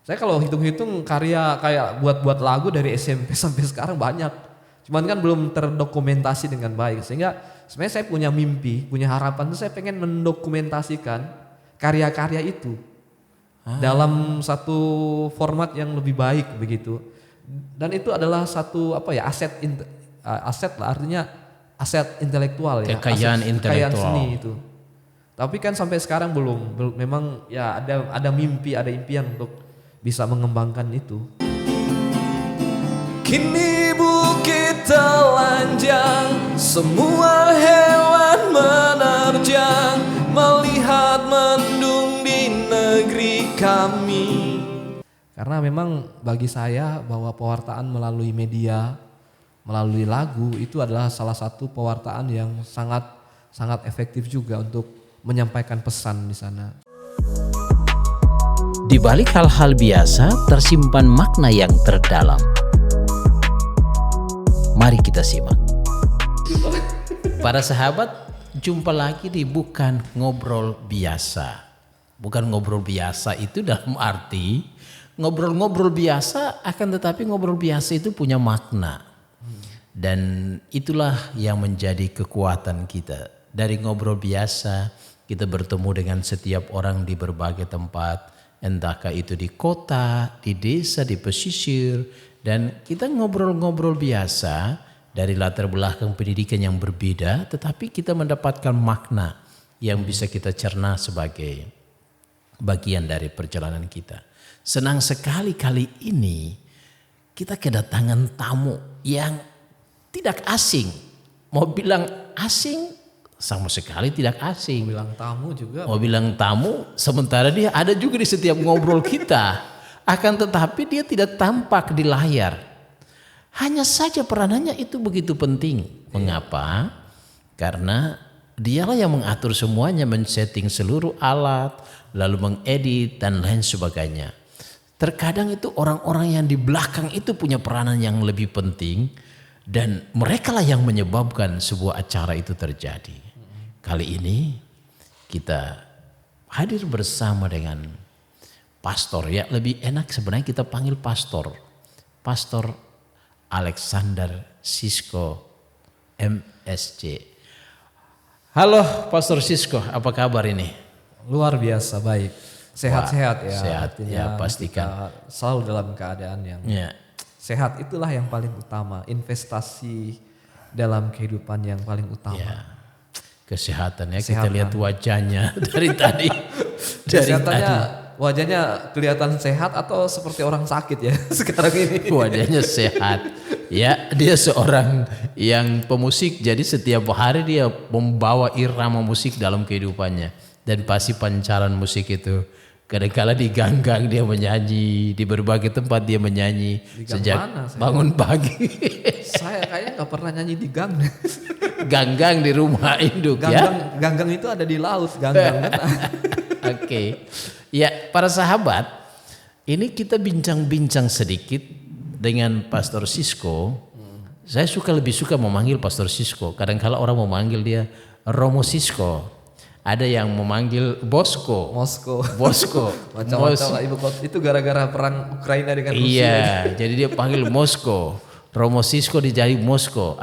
Saya kalau hitung-hitung karya kayak buat lagu dari SMP sampai sekarang banyak. Cuman kan belum terdokumentasi dengan baik. Sehingga sebenarnya saya punya mimpi, punya harapan tuh saya pengen mendokumentasikan karya-karya itu dalam satu format yang lebih baik begitu. Dan itu adalah satu aset lah, artinya aset intelektual ya, Kekayaan kekayaan intelektual. seni itu. Tapi kan sampai sekarang belum memang ya ada mimpi, ada impian untuk bisa mengembangkan itu. Kini bukit telanjang, semua hewan menerjang, melihat mendung di negeri kami. Karena memang bagi saya bahwa pewartaan melalui media, melalui lagu itu adalah salah satu pewartaan yang sangat efektif juga untuk menyampaikan pesan di sana. Di balik hal-hal biasa tersimpan makna yang terdalam. Mari kita simak. Para sahabat, jumpa lagi di Bukan Ngobrol Biasa. Bukan ngobrol biasa itu dalam arti ngobrol-ngobrol biasa, akan tetapi ngobrol biasa itu punya makna. Dan itulah yang menjadi kekuatan kita. Dari ngobrol biasa kita bertemu dengan setiap orang di berbagai tempat. Entahkah itu di kota, di desa, di pesisir. Dan kita ngobrol-ngobrol biasa dari latar belakang pendidikan yang berbeda. Tetapi kita mendapatkan makna yang bisa kita cerna sebagai bagian dari perjalanan kita. Senang sekali kali ini kita kedatangan tamu yang tidak asing. Mau bilang asing, sama sekali tidak asing. Bilang tamu juga. Mau bilang tamu, sementara dia ada juga di setiap ngobrol kita. Akan tetapi dia tidak tampak di layar. Hanya saja peranannya itu begitu penting. Mengapa? Karena dialah yang mengatur semuanya, men-setting seluruh alat, lalu mengedit dan lain sebagainya. Terkadang itu orang-orang yang di belakang itu punya peranan yang lebih penting. Dan mereka lah yang menyebabkan sebuah acara itu terjadi. Kali ini kita hadir bersama dengan pastor, ya lebih enak sebenarnya kita panggil pastor. Pastor Alexander Sisko MSC. Halo Pastor Sisko, apa kabar ini? Luar biasa baik. Sehat-sehat ya. Sehat ya, pastikan. Kita selalu dalam keadaan yang sehat, itulah yang paling utama. Investasi dalam kehidupan yang paling utama. Ya. Kesehatan ya, kita lihat wajahnya dari tadi. Kesehatannya, wajahnya kelihatan sehat atau seperti orang sakit ya sekarang ini? Wajahnya sehat. Ya, dia seorang yang pemusik, jadi setiap hari dia membawa irama musik dalam kehidupannya. Dan pasti pancaran musik itu kadang-kala di ganggang dia menyanyi, di berbagai tempat dia menyanyi sejak bangun pagi. Saya kayaknya nggak pernah nyanyi di gang. Ganggang di rumah induk ya. Ganggang itu ada di laut, ganggang kan. Oke. Ya, para sahabat, ini kita bincang-bincang sedikit dengan Pastor Sisko. Saya lebih suka memanggil Pastor Sisko. Kadang-kala orang memanggil dia Romo Sisko. Ada yang memanggil Bosko. Macam-macam lah ibu kota. Itu gara-gara perang Ukraina dengan Rusia. Iya, jadi dia panggil Moskow. Romo Sisko dijadi Moskow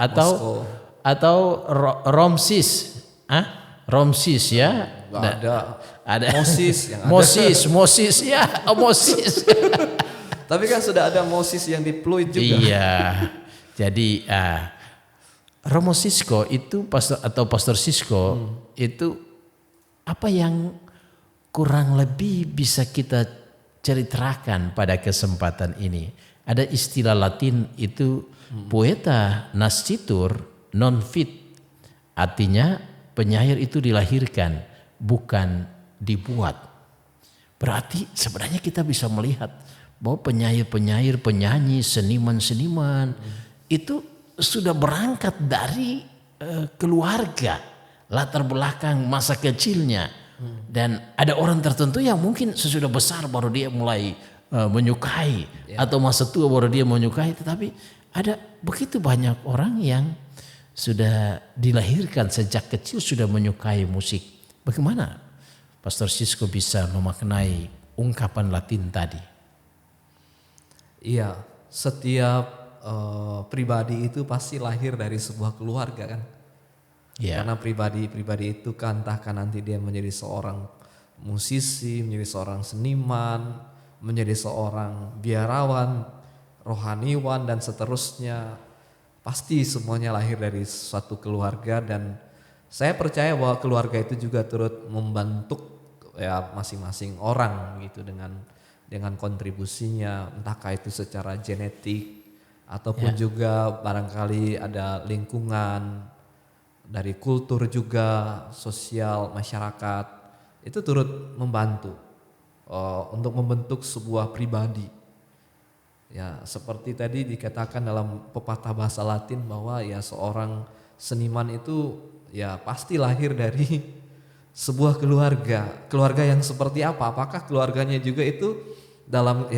atau Romsis. Romsis ya. Ada Mosis ya, Mosis. Tapi kan sudah ada Moses yang diploid juga. Iya. Jadi Romo Sisko itu Pastor Sisko itu apa yang kurang lebih bisa kita ceritakan pada kesempatan ini. Ada istilah Latin itu poeta nascitur non fit. Artinya penyair itu dilahirkan, bukan dibuat. Berarti sebenarnya kita bisa melihat bahwa penyair-penyair, penyanyi, seniman-seniman itu sudah berangkat dari keluarga, latar belakang masa kecilnya. Dan ada orang tertentu yang mungkin sesudah besar baru dia mulai menyukai, atau masa tua baru dia menyukai. Tetapi ada begitu banyak orang yang sudah dilahirkan sejak kecil sudah menyukai musik. Bagaimana Pastor Sisko bisa memaknai ungkapan Latin tadi? Iya, setiap pribadi itu pasti lahir dari sebuah keluarga kan. Ya. Karena pribadi itu kan entahkah nanti dia menjadi seorang musisi, menjadi seorang seniman, menjadi seorang biarawan, rohaniwan dan seterusnya. Pasti semuanya lahir dari suatu keluarga dan saya percaya bahwa keluarga itu juga turut membentuk ya masing-masing orang gitu dengan kontribusinya, entahkah itu secara genetik ataupun juga barangkali ada lingkungan dari kultur juga, sosial masyarakat itu turut membantu untuk membentuk sebuah pribadi. Ya, seperti tadi dikatakan dalam pepatah bahasa Latin bahwa ya seorang seniman itu ya pasti lahir dari sebuah keluarga. Keluarga yang seperti apa? Apakah keluarganya juga itu dalam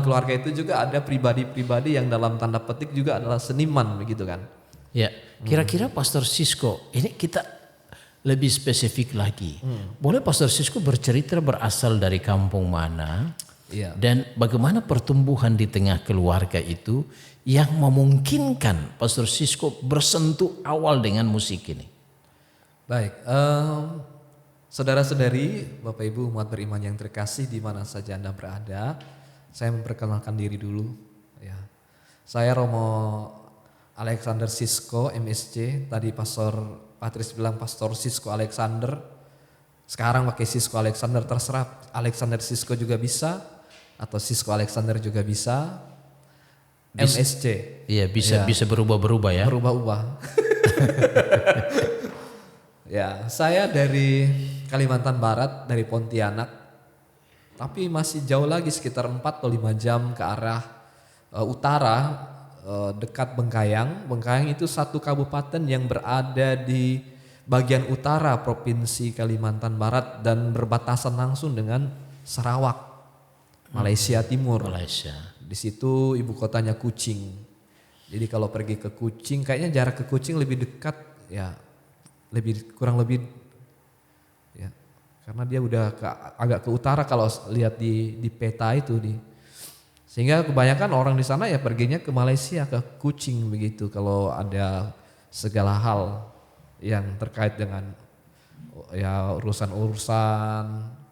keluarga itu juga ada pribadi-pribadi yang dalam tanda petik juga adalah seniman begitu kan? Ya, kira-kira Pastor Sisko, ini kita lebih spesifik lagi. Boleh Pastor Sisko bercerita berasal dari kampung mana? Iya. Dan bagaimana pertumbuhan di tengah keluarga itu yang memungkinkan Pastor Sisko bersentuh awal dengan musik ini? Baik, saudara-saudari, Bapak Ibu umat beriman yang terkasih di mana saja Anda berada, saya memperkenalkan diri dulu. Ya. Saya Romo Alexander Sisko, MSc. Tadi Pastor Patris bilang Pastor Sisko Alexander. Sekarang pakai Sisko Alexander terserah. Alexander Sisko juga bisa atau Sisko Alexander juga bisa. MSc. Iya, bisa berubah-berubah ya. Berubah-ubah. Ya, saya dari Kalimantan Barat, dari Pontianak. Tapi masih jauh lagi sekitar 4 atau 5 jam ke arah utara, dekat Bengkayang. Bengkayang itu satu kabupaten yang berada di bagian utara Provinsi Kalimantan Barat dan berbatasan langsung dengan Sarawak, Malaysia Timur. Malaysia. Di situ ibu kotanya Kuching. Jadi kalau pergi ke Kuching, kayaknya jarak ke Kuching lebih dekat ya. Kurang lebih ya, karena dia udah agak ke utara kalau lihat di peta itu sehingga kebanyakan orang di sana ya perginya ke Malaysia, ke Kuching begitu kalau ada segala hal yang terkait dengan ya urusan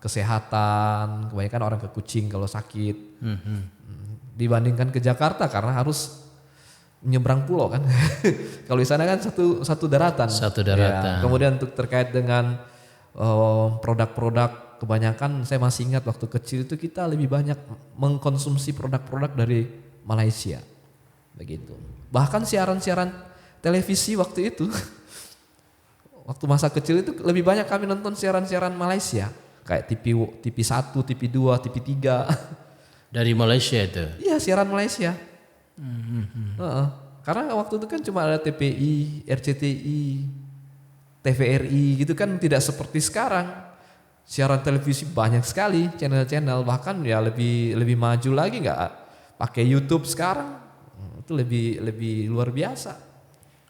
kesehatan. Kebanyakan orang ke Kuching kalau sakit dibandingkan ke Jakarta karena harus menyeberang pulau kan. Kalau di sana kan satu daratan. Satu daratan. Ya, kemudian untuk terkait dengan produk-produk, kebanyakan saya masih ingat waktu kecil itu kita lebih banyak mengkonsumsi produk-produk dari Malaysia. Begitu. Bahkan siaran-siaran televisi waktu itu waktu masa kecil itu lebih banyak kami nonton siaran-siaran Malaysia, kayak TV 1, TV 2, TV 3. Dari Malaysia itu. Iya, siaran Malaysia. Karena waktu itu kan cuma ada TPI, RCTI, TVRI gitu kan, tidak seperti sekarang. Siaran televisi banyak sekali channel-channel, bahkan ya lebih maju lagi, nggak pakai YouTube sekarang. Itu lebih luar biasa.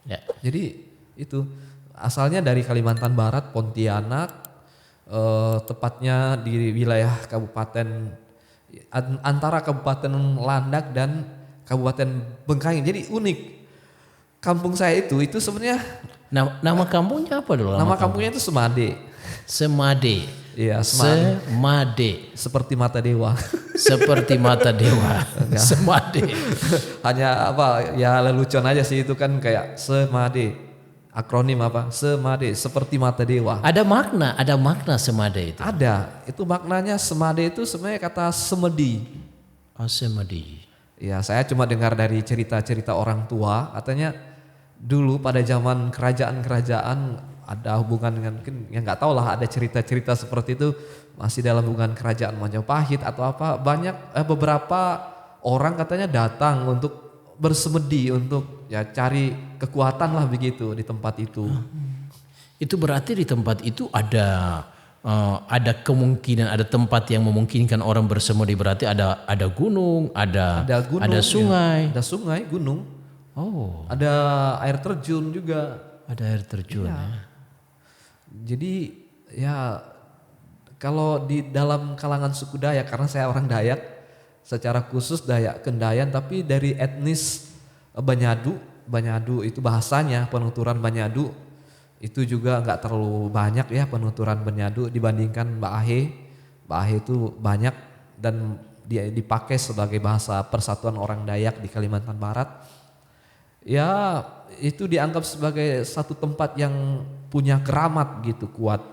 Ya. Jadi itu asalnya dari Kalimantan Barat, Pontianak, tepatnya di wilayah kabupaten antara Kabupaten Landak dan Kabupaten Bengkayang. Jadi unik. Kampung saya itu sebenarnya Nama kampungnya apa dulu? nama kampungnya itu Semade. Semade. Iya, Semade. Semade. Seperti mata dewa. Seperti mata dewa. Semade. Hanya apa ya lelucon aja sih itu kan kayak Semade. Akronim apa? Semade, seperti mata dewa. Ada makna Semade itu. Ada. Itu maknanya Semade itu sebenarnya kata semedi. Oh, Semedi. Ya, saya cuma dengar dari cerita-cerita orang tua, katanya dulu pada zaman kerajaan-kerajaan ada hubungan dengan, mungkin ya nggak tahu lah, ada cerita-cerita seperti itu masih dalam hubungan kerajaan Majapahit atau apa, banyak beberapa orang katanya datang untuk bersemedi, untuk ya cari kekuatan lah begitu di tempat itu. Itu berarti di tempat itu ada kemungkinan, ada tempat yang memungkinkan orang bersemedi, berarti ada gunung, ada gunung, ada sungai. ya. Ada sungai, gunung. Oh, Ada air terjun juga. ada air terjun. Iya. Ya. Jadi ya kalau di dalam kalangan suku Dayak, karena saya orang Dayak, secara khusus Dayak Kendayan, tapi dari etnis Banyadu. Banyadu itu bahasanya, penuturan Banyadu itu juga nggak terlalu banyak ya penuturan Banyadu dibandingkan Baahe. Baahe itu banyak dan dia dipakai sebagai bahasa persatuan orang Dayak di Kalimantan Barat. Ya itu dianggap sebagai satu tempat yang punya keramat gitu kuat.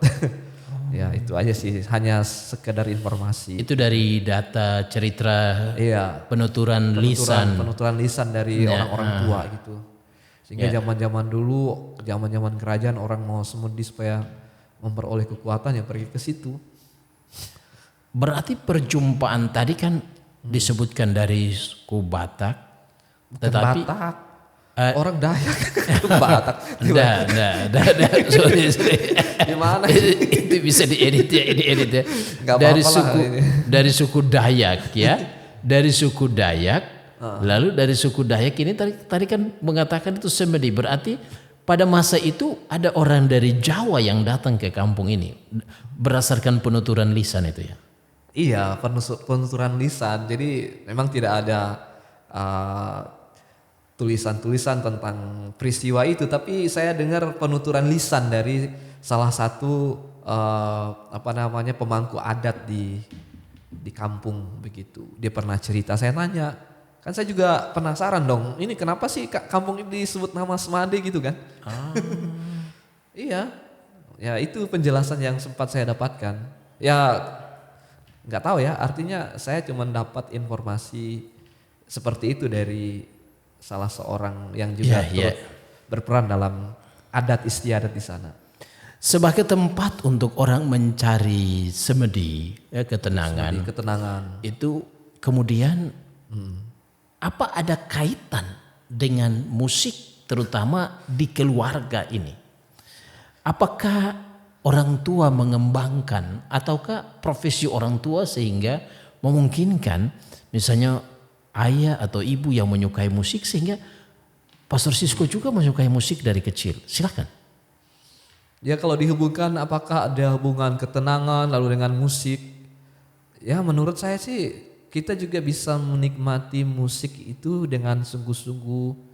Ya itu aja sih, hanya sekedar informasi. Itu dari data cerita Iya, penuturan lisan. penuturan lisan dari orang-orang tua gitu. Sehingga zaman-zaman dulu, zaman-zaman kerajaan orang mau semedi supaya memperoleh kekuatan ya pergi ke situ. Berarti perjumpaan tadi kan disebutkan dari suku Batak, tetapi Batak, orang Dayak Batak. Enggak, sorry. Gimana? Itu bisa diedit ya. Nggak Dari apa-apa lah suku ini. dari suku Dayak ya, dari suku Dayak, lalu dari suku Dayak ini tadi kan mengatakan itu semedi, berarti pada masa itu ada orang dari Jawa yang datang ke kampung ini berdasarkan penuturan lisan itu ya. Iya, penuturan lisan. Jadi memang tidak ada tulisan-tulisan tentang peristiwa itu, tapi saya dengar penuturan lisan dari salah satu pemangku adat di kampung begitu. Dia pernah cerita, saya tanya, kan saya juga penasaran dong. Ini kenapa sih kampung ini disebut nama Semade gitu kan? Iya, ya itu penjelasan yang sempat saya dapatkan. Ya nggak tahu ya, artinya saya cuma dapat informasi seperti itu dari salah seorang yang juga berperan dalam adat istiadat di sana. Sebagai tempat untuk orang mencari semedi, ya, ketenangan. Ketenangan. Itu kemudian apa ada kaitan dengan musik terutama di keluarga ini? Apakah orang tua mengembangkan ataukah profesi orang tua sehingga memungkinkan misalnya ayah atau ibu yang menyukai musik sehingga Pastor Sisko juga menyukai musik dari kecil? Silakan. Ya kalau dihubungkan apakah ada hubungan ketenangan lalu dengan musik? Ya menurut saya sih kita juga bisa menikmati musik itu dengan sungguh-sungguh.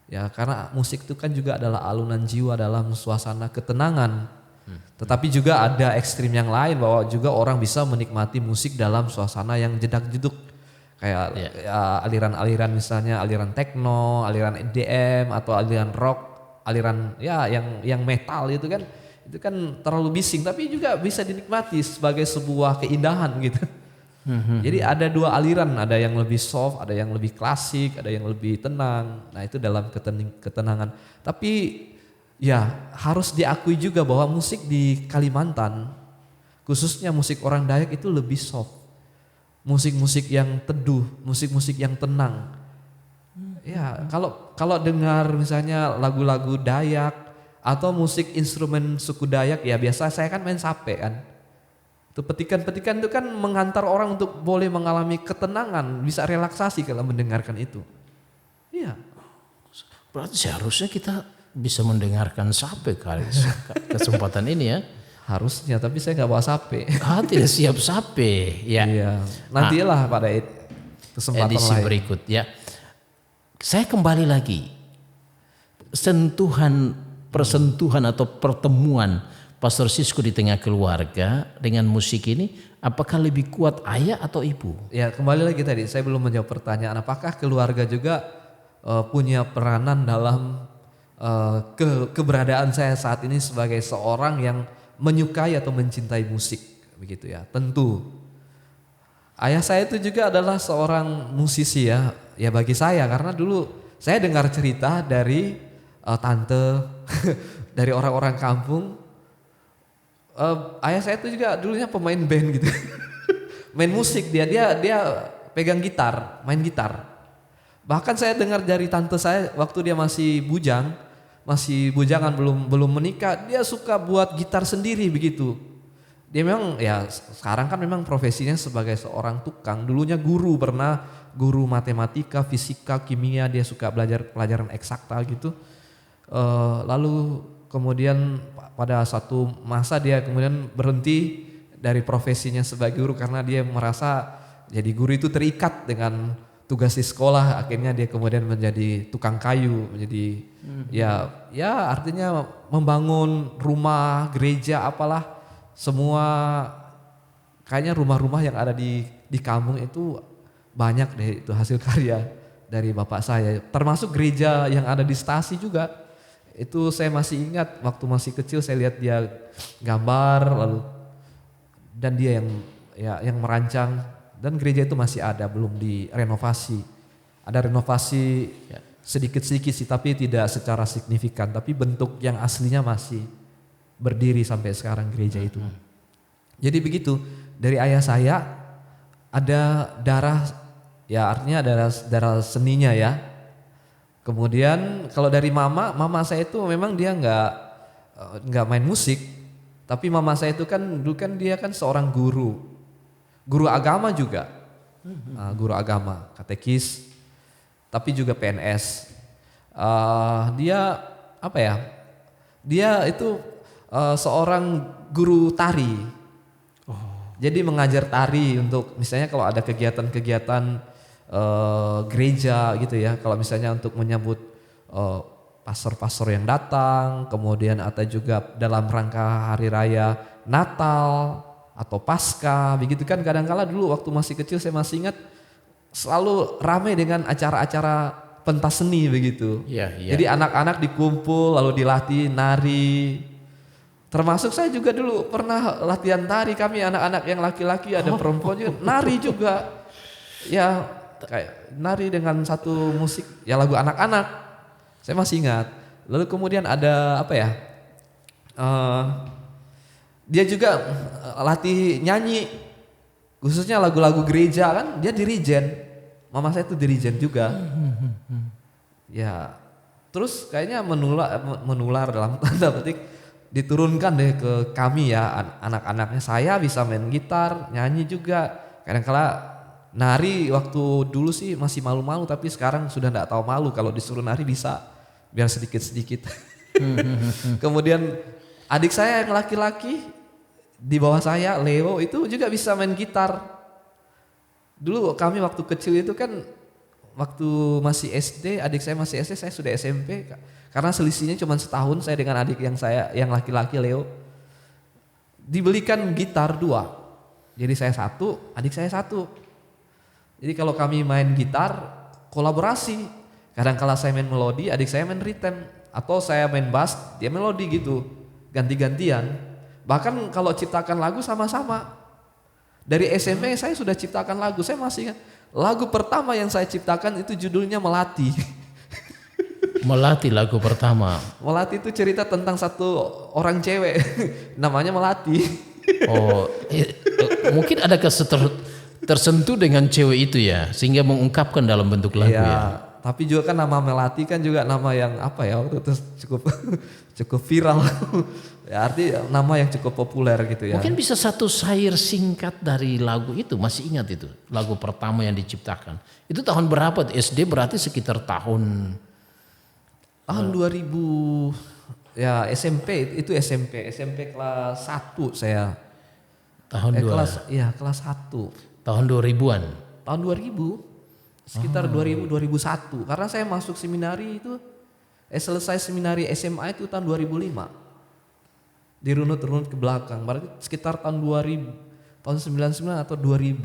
Ya karena musik itu kan juga adalah alunan jiwa dalam suasana ketenangan. Tetapi juga ada ekstrim yang lain bahwa juga orang bisa menikmati musik dalam suasana yang jedak-jeduk. Kayak aliran-aliran misalnya aliran techno, aliran EDM atau aliran rock, aliran ya yang metal itu kan terlalu bising tapi juga bisa dinikmati sebagai sebuah keindahan gitu. Jadi ada dua aliran, ada yang lebih soft, ada yang lebih klasik, ada yang lebih tenang. Nah itu dalam ketenangan. Tapi ya harus diakui juga bahwa musik di Kalimantan, khususnya musik orang Dayak itu lebih soft. Musik-musik yang teduh, musik-musik yang tenang. Ya kalau dengar misalnya lagu-lagu Dayak atau musik instrumen suku Dayak ya biasa saya kan main sape kan. Itu petikan-petikan itu kan menghantar orang untuk boleh mengalami ketenangan, bisa relaksasi kalau mendengarkan itu. Iya. Berarti seharusnya kita bisa mendengarkan sape kali kesempatan ini ya. Harusnya, tapi saya nggak bawa sape. Tidak siap sape ya. Iya. Nantilah pada kesempatan edisi lain. berikut ya. Saya kembali lagi persentuhan atau pertemuan Pastor Sisko di tengah keluarga dengan musik ini, apakah lebih kuat ayah atau ibu? Ya kembali lagi tadi, saya belum menjawab pertanyaan apakah keluarga juga punya peranan dalam keberadaan saya saat ini sebagai seorang yang menyukai atau mencintai musik, begitu ya. Tentu ayah saya itu juga adalah seorang musisi ya bagi saya, karena dulu saya dengar cerita dari tante dari orang-orang kampung. Ayah saya itu juga dulunya pemain band gitu. Main musik, dia pegang gitar, main gitar. Bahkan saya dengar dari tante saya waktu dia masih bujangan belum menikah, dia suka buat gitar sendiri begitu. Dia memang ya sekarang kan memang profesinya sebagai seorang tukang. Dulunya guru matematika, fisika, kimia, dia suka belajar pelajaran eksakta gitu. Lalu kemudian pada satu masa dia kemudian berhenti dari profesinya sebagai guru karena dia merasa jadi guru itu terikat dengan tugas di sekolah, akhirnya dia kemudian menjadi tukang kayu, menjadi ya artinya membangun rumah, gereja, apalah semua. Kayaknya rumah-rumah yang ada di kampung itu banyak deh itu hasil karya dari bapak saya. Termasuk gereja yang ada di Stasi juga. Itu saya masih ingat waktu masih kecil saya lihat dia gambar lalu dan dia yang merancang, dan gereja itu masih ada, belum direnovasi. Ada renovasi sedikit-sedikit sih, tapi tidak secara signifikan, tapi bentuk yang aslinya masih berdiri sampai sekarang gereja itu. Jadi begitu, dari ayah saya ada darah, ya artinya darah seninya ya. Kemudian kalau dari mama saya itu memang dia nggak main musik, tapi mama saya itu kan dulu kan dia kan seorang guru agama juga, guru agama, katekis, tapi juga PNS. Dia apa ya? Dia itu seorang guru tari. Jadi mengajar tari untuk misalnya kalau ada kegiatan-kegiatan gereja gitu ya, kalau misalnya untuk menyambut pastor-pastor yang datang, kemudian atau juga dalam rangka hari raya Natal atau Paskah, begitu kan kadang-kala dulu waktu masih kecil saya masih ingat selalu ramai dengan acara-acara pentas seni begitu. Jadi anak-anak dikumpul lalu dilatih nari. Termasuk saya juga dulu pernah latihan tari, kami anak-anak yang laki-laki ada perempuan juga nari juga. Ya kayak nari dengan satu musik ya lagu anak-anak. Saya masih ingat. Lalu kemudian ada apa ya? Dia juga latih nyanyi, khususnya lagu-lagu gereja kan. Dia dirijen. Mama saya itu dirijen juga. Ya, terus kayaknya menular dalam tanda petik, diturunkan deh ke kami ya anak-anaknya. Saya bisa main gitar, nyanyi juga. Kadang-kala nari waktu dulu sih masih malu-malu, tapi sekarang sudah enggak tahu malu, kalau disuruh nari bisa. Biar sedikit-sedikit. Kemudian adik saya yang laki-laki di bawah saya, Leo, itu juga bisa main gitar. Dulu kami waktu kecil itu kan waktu masih SD, adik saya masih SD, saya sudah SMP. Karena selisihnya cuma setahun saya dengan adik yang laki-laki Leo. Dibelikan gitar 2. Jadi saya 1, adik saya 1. Jadi kalau kami main gitar kolaborasi. Kadang-kala saya main melodi, adik saya main rhythm, atau saya main bass, dia melodi gitu, ganti-gantian. Bahkan kalau ciptakan lagu sama-sama. Dari SMP saya sudah ciptakan lagu, saya masih ingat. Lagu pertama yang saya ciptakan itu judulnya Melati. Melati lagu pertama. Melati itu cerita tentang satu orang cewek, namanya Melati. Mungkin ada tersentuh dengan cewek itu ya, sehingga mengungkapkan dalam bentuk lagu ya. Tapi juga kan nama Melati kan juga nama yang apa ya, waktu itu cukup viral. Ya arti nama yang cukup populer gitu ya. Mungkin bisa satu syair singkat dari lagu itu, masih ingat itu lagu pertama yang diciptakan. Itu tahun berapa? SD berarti sekitar tahun 2000 ya, SMP itu SMP kelas 1 saya. Tahun kelas 1. Tahun 2000-an. Tahun 2000. Sekitar 2000-2001. Karena saya masuk seminari itu selesai seminari SMA itu tahun 2005. Dirunut-runut ke belakang. Berarti sekitar tahun 2000, tahun 99 atau 2000.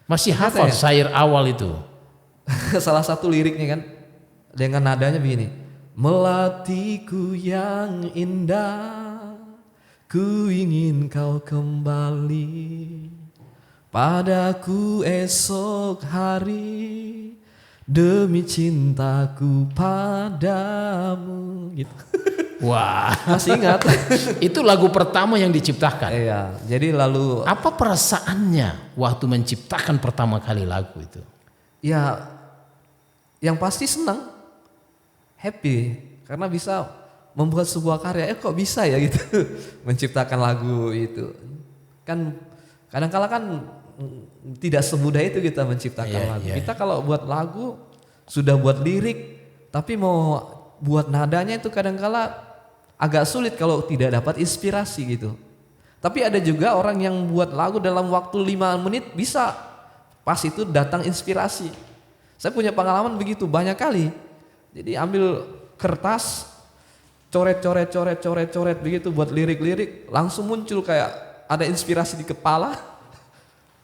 Masih hafal syair awal itu? Salah satu liriknya kan dengan nadanya begini. Melatiku yang indah, ku ingin kau kembali padaku esok hari, demi cintaku padamu, gitu. Wah, masih ingat. Itu lagu pertama yang diciptakan. Iya, jadi lalu apa perasaannya waktu menciptakan pertama kali lagu itu? Ya, yang pasti senang, happy, karena bisa membuat sebuah karya. Kok bisa ya gitu, menciptakan lagu itu. Kan kadang-kala kan tidak semudah itu kita menciptakan lagu. Kita kalau buat lagu sudah buat lirik, tapi mau buat nadanya itu kadang-kala agak sulit kalau tidak dapat inspirasi gitu. Tapi ada juga orang yang buat lagu dalam waktu 5 menit bisa pas itu datang inspirasi. Saya punya pengalaman begitu banyak kali. Jadi ambil kertas, coret begitu buat lirik-lirik, langsung muncul kayak ada inspirasi di kepala.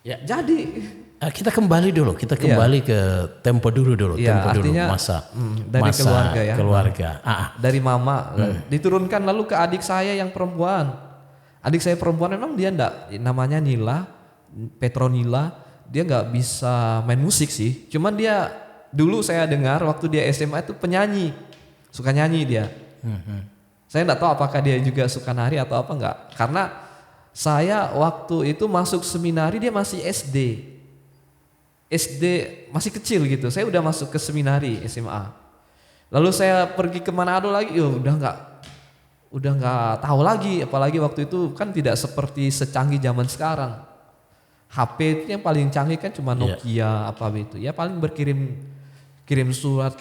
Ya. Jadi Kita kembali dulu, kita kembali ke tempo dulu, Iya, tempo dulu artinya, masa dari masa keluarga ya. keluarga. dari mama diturunkan lalu ke adik saya yang perempuan. Adik saya perempuan memang dia enggak, namanya Nila, Petronila, dia nggak bisa main musik sih. Cuman dia dulu saya dengar waktu dia SMA itu penyanyi, suka nyanyi dia. Saya nggak tahu apakah dia juga suka nari atau apa enggak. Karena saya waktu itu masuk seminari dia masih SD masih kecil gitu. Saya udah masuk ke seminari SMA. Lalu saya pergi ke Manado lagi, udah nggak tahu lagi. Apalagi waktu itu kan tidak seperti secanggih zaman sekarang. HP itu yang paling canggih kan cuma Nokia apa itu. Ya paling kirim surat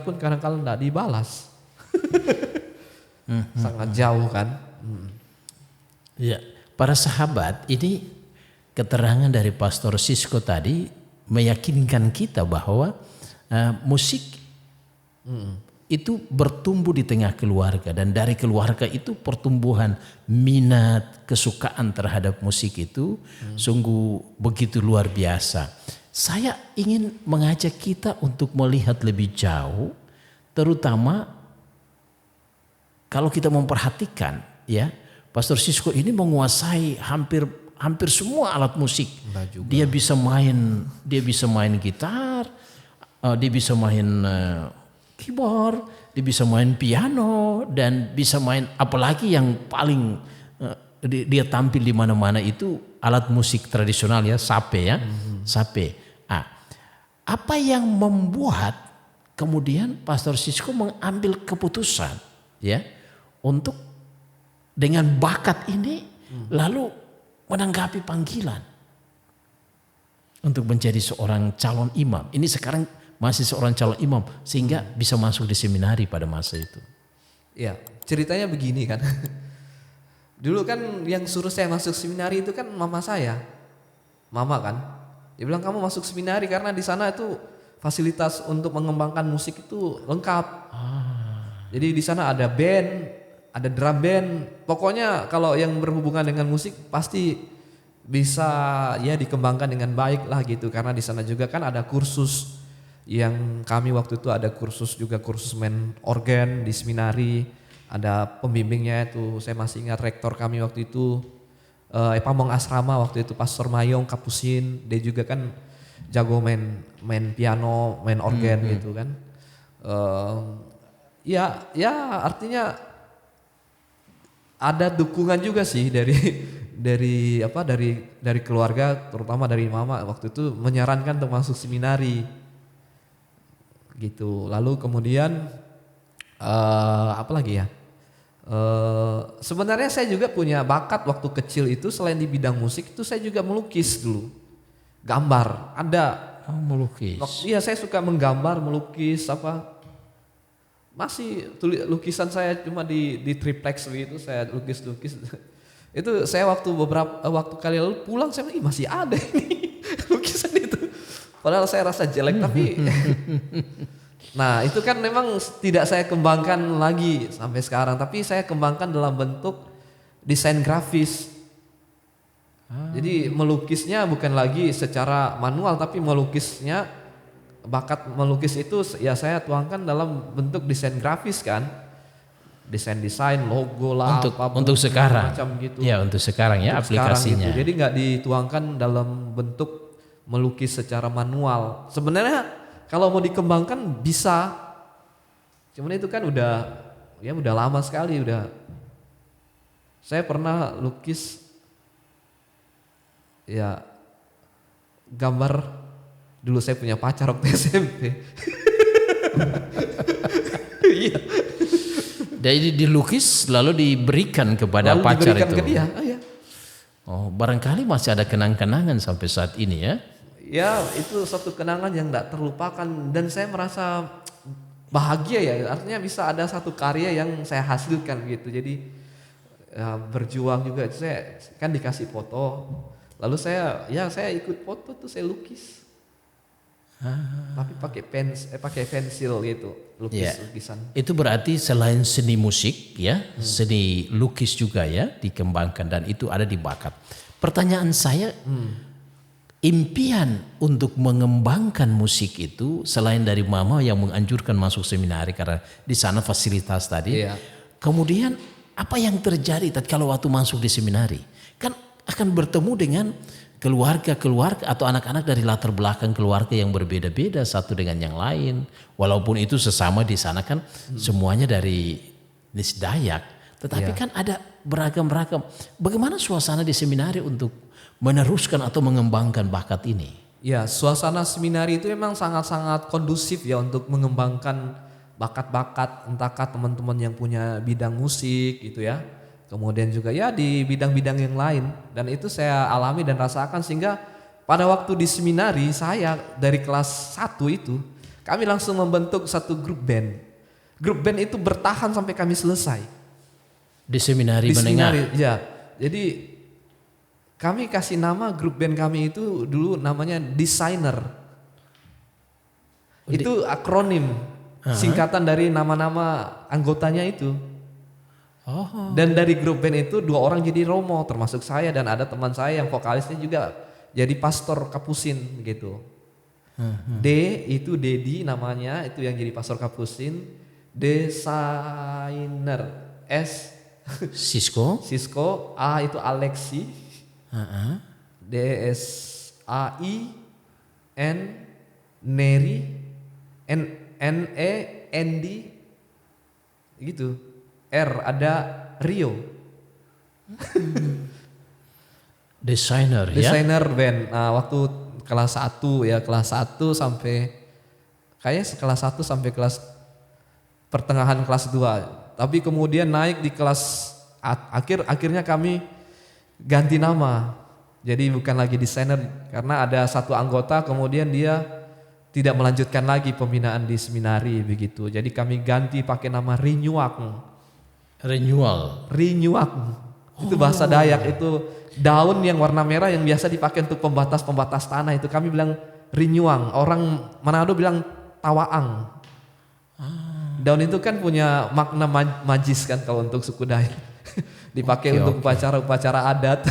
pun kadang-kadang nggak dibalas. Sangat jauh kan. Ya, para sahabat, ini keterangan dari Pastor Sisko tadi meyakinkan kita bahwa musik itu bertumbuh di tengah keluarga, dan dari keluarga itu pertumbuhan minat, kesukaan terhadap musik itu sungguh begitu luar biasa. Saya ingin mengajak kita untuk melihat lebih jauh, terutama kalau kita memperhatikan ya, Pastor Sisko ini menguasai hampir semua alat musik. Dia bisa main gitar, dia bisa main keyboard, dia bisa main piano, dan bisa main apalagi yang paling dia tampil di mana-mana itu alat musik tradisional ya, sape ya, sape. Apa yang membuat kemudian Pastor Sisko mengambil keputusan ya untuk dengan bakat ini lalu menanggapi panggilan untuk menjadi seorang calon imam. Ini sekarang masih seorang calon imam sehingga bisa masuk di seminari pada masa itu. Ya, ceritanya begini kan. Dulu kan yang suruh saya masuk seminari itu kan mama saya. Mama kan. Dia bilang kamu masuk seminari karena di sana itu fasilitas untuk mengembangkan musik itu lengkap. Jadi di sana ada band, ada drum band, pokoknya kalau yang berhubungan dengan musik pasti bisa ya dikembangkan dengan baik lah gitu. Karena di sana juga kan ada kursus yang kami waktu itu ada kursus main organ di seminari, ada pembimbingnya itu saya masih ingat rektor kami waktu itu Pamong Asrama waktu itu Pastor Mayong Kapusin, dia juga kan jago main piano, main organ gitu kan. Ya artinya ada dukungan juga sih dari keluarga, terutama dari mama waktu itu menyarankan untuk masuk seminari gitu. Lalu kemudian apa lagi ya, sebenarnya saya juga punya bakat waktu kecil itu, selain di bidang musik itu saya juga melukis dulu, gambar ada. Melukis. Iya, saya suka menggambar, melukis apa. Masih lukisan saya cuma di triplex begitu, saya lukis. Itu saya waktu kali lalu pulang saya bilang, masih ada ini lukisan itu. Padahal saya rasa jelek tapi nah itu kan memang tidak saya kembangkan lagi sampai sekarang, tapi saya kembangkan dalam bentuk desain grafis. Jadi melukisnya bukan lagi secara manual, tapi melukisnya, bakat melukis itu ya saya tuangkan dalam bentuk desain grafis kan, desain logo lah untuk sekarang macam gitu ya, untuk sekarang ya untuk aplikasinya gitu. Jadi nggak dituangkan dalam bentuk melukis secara manual. Sebenarnya kalau mau dikembangkan bisa, cuman itu kan udah lama sekali. Saya pernah lukis ya gambar. Dulu saya punya pacar waktu SMP. Iya. Jadi dilukis lalu diberikan kepada pacar itu. Ke dia. Oh, iya. Oh, barangkali masih ada kenang-kenangan sampai saat ini ya. Ya, itu satu kenangan yang tidak terlupakan dan saya merasa bahagia ya. Artinya bisa ada satu karya yang saya hasilkan gitu. Jadi ya, berjuang juga. Saya kan dikasih foto. Lalu saya ikut foto tuh, saya lukis. Tapi pakai pensil gitu, Ya. lukisan. Itu berarti selain seni musik ya, seni lukis juga ya dikembangkan dan itu ada di bakat. Pertanyaan saya, impian untuk mengembangkan musik itu selain dari mama yang menganjurkan masuk seminari karena di sana fasilitas tadi. Iya. Kemudian apa yang terjadi kalau waktu masuk di seminari? Kan akan bertemu dengan keluarga-keluarga atau anak-anak dari latar belakang keluarga yang berbeda-beda satu dengan yang lain. Walaupun itu sesama di sana kan semuanya dari etnis Dayak. Tetapi kan ada beragam-ragam. Bagaimana suasana di seminari untuk meneruskan atau mengembangkan bakat ini? Ya, suasana seminari itu memang sangat-sangat kondusif ya untuk mengembangkan bakat-bakat, entahkah teman-teman yang punya bidang musik gitu ya. Kemudian juga ya di bidang-bidang yang lain, dan itu saya alami dan rasakan sehingga pada waktu di seminari saya dari kelas 1 itu kami langsung membentuk satu grup band. Grup band itu bertahan sampai kami selesai. Di seminari Di menengah? seminari, ya. Jadi kami kasih nama grup band kami itu dulu namanya Designer. Itu akronim, singkatan dari nama-nama anggotanya itu. Dan dari grup band itu 2 orang jadi romo, termasuk saya dan ada teman saya yang vokalisnya juga jadi pastor Kapusin gitu. D itu Dedi namanya, itu yang jadi pastor Kapusin. Designer, S Sisko, A itu Alexi, DSAI, N Neri, NE Andy gitu. R ada Rio. Desainer ya? Desainer band. Nah, waktu kelas 1 ya, kelas 1 sampai kayaknya kelas 1 sampai kelas pertengahan kelas 2. Tapi kemudian naik di kelas akhirnya kami ganti nama. Jadi bukan lagi desainer karena ada satu anggota kemudian dia tidak melanjutkan lagi pembinaan di seminari begitu. Jadi kami ganti pakai nama Rinyuak. Renewal. Itu bahasa Dayak, itu daun yang warna merah yang biasa dipakai untuk pembatas tanah, itu kami bilang rinyuang. Orang Manado bilang tawaang. Daun itu kan punya makna magis kan kalau untuk suku Dayak. Dipakai untuk upacara-upacara adat,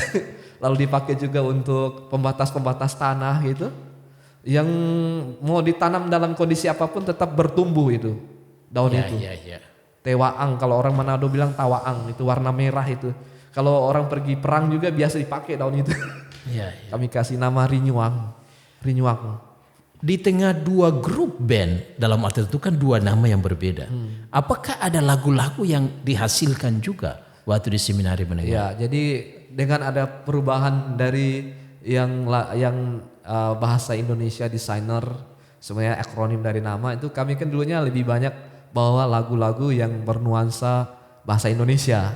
lalu dipakai juga untuk pembatas tanah gitu. Yang mau ditanam dalam kondisi apapun tetap bertumbuh itu daun itu. Tewaang, kalau orang Manado bilang tawaang, itu warna merah itu. Kalau orang pergi perang juga biasa dipakai daun itu. Kami kasih nama Rinyuang. Di tengah 2 grup band, dalam arti itu kan 2 nama yang berbeda. Apakah ada lagu-lagu yang dihasilkan juga waktu di seminari menengah? Ya, jadi dengan ada perubahan dari yang bahasa Indonesia Designer, sebenarnya akronim dari nama itu, kami kan dulunya lebih banyak bawa lagu-lagu yang bernuansa bahasa Indonesia.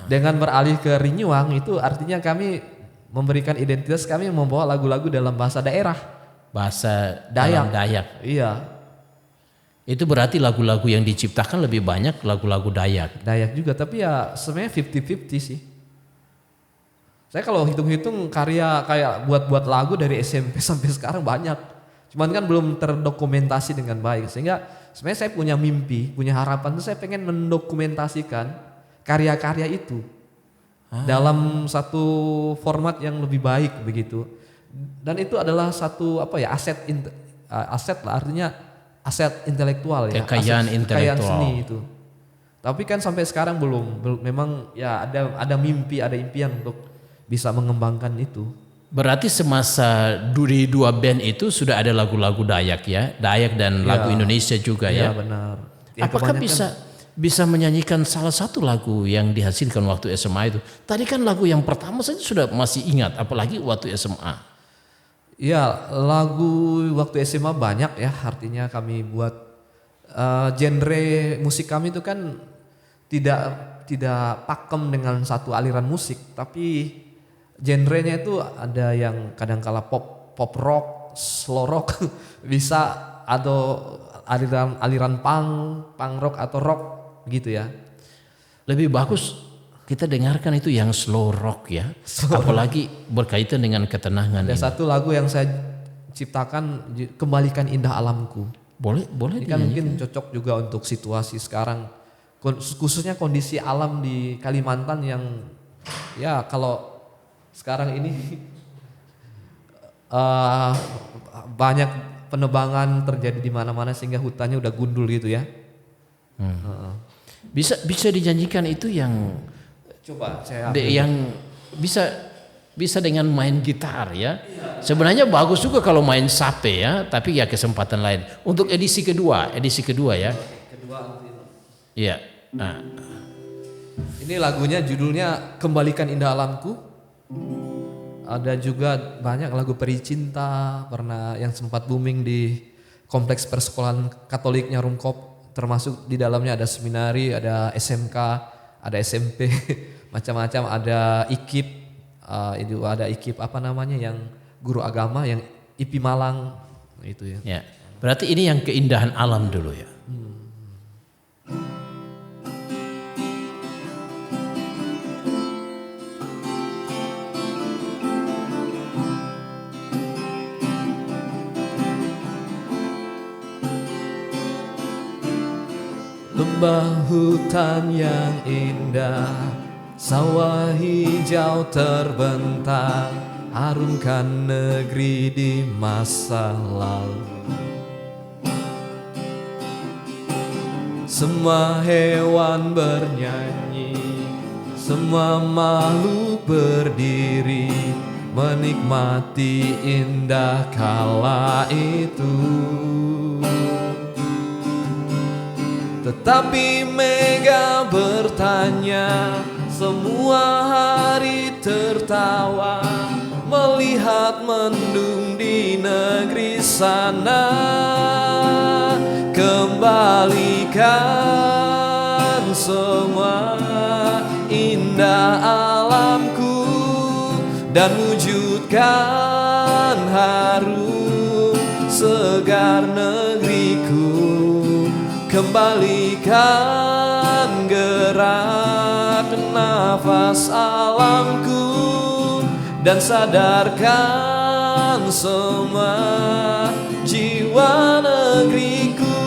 Dengan beralih ke Rinyuang itu artinya kami memberikan identitas, kami membawa lagu-lagu dalam bahasa daerah. Bahasa Dayak. Iya. Itu berarti lagu-lagu yang diciptakan lebih banyak lagu-lagu Dayak. Dayak juga, tapi ya sebenarnya 50-50 sih. Saya kalau hitung-hitung karya kayak buat lagu dari SMP sampai sekarang banyak. Cuman kan belum terdokumentasi dengan baik, sehingga sebenarnya saya punya mimpi, punya harapan tuh saya pengen mendokumentasikan karya-karya itu dalam satu format yang lebih baik begitu. Dan itu adalah satu aset lah, artinya aset intelektual ya, kekayaan intelektual, seni itu. Tapi kan sampai sekarang belum memang ya ada mimpi, ada impian untuk bisa mengembangkan itu. Berarti semasa di 2 band itu sudah ada lagu-lagu Dayak ya, Dayak dan lagu Indonesia juga ya. Iya benar. Ya, apakah bisa menyanyikan salah satu lagu yang dihasilkan waktu SMA itu? Tadi kan lagu yang pertama saya sudah masih ingat, apalagi waktu SMA. Iya, lagu waktu SMA banyak ya, artinya kami buat genre musik kami itu kan tidak pakem dengan satu aliran musik, tapi genrenya itu ada yang kadangkala pop rock, slow rock, bisa atau aliran punk rock atau rock gitu ya. Lebih bagus kita dengarkan itu yang slow rock ya, apalagi berkaitan dengan ketenangan. Ada satu lagu yang saya ciptakan kembalikan indah alamku. Boleh Ini kan mungkin cocok juga untuk situasi sekarang, khususnya kondisi alam di Kalimantan yang ya kalau sekarang ini banyak penebangan terjadi di mana-mana sehingga hutannya udah gundul gitu ya. Bisa dijanjikan itu yang Coba saya yang bisa dengan main gitar ya. Sebenarnya bagus juga kalau main sape ya, tapi ya kesempatan lain. Untuk edisi kedua ya. Iya. Nah, ini lagunya judulnya Kembalikan Indah Alamku. Ada juga banyak lagu peri cinta pernah yang sempat booming di kompleks persekolahan Katoliknya Rumkop, termasuk di dalamnya ada seminari, ada SMK, ada SMP, macam-macam, ada IKIP, itu ada IKIP apa namanya yang guru agama yang IPI Malang itu ya. ya. Berarti ini yang keindahan alam dulu ya. Lembah hutan yang indah, sawah hijau terbentang, harumkan negeri di masa lalu. Semua hewan bernyanyi, semua makhluk berdiri, menikmati indah kala itu. Tetapi Mega bertanya, semua hari tertawa, melihat mendung di negeri sana. Kembalikan semua indah alamku dan wujudkan harum segar negeriku. Kembalikan gerak nafas alamku dan sadarkan semua jiwa negeriku.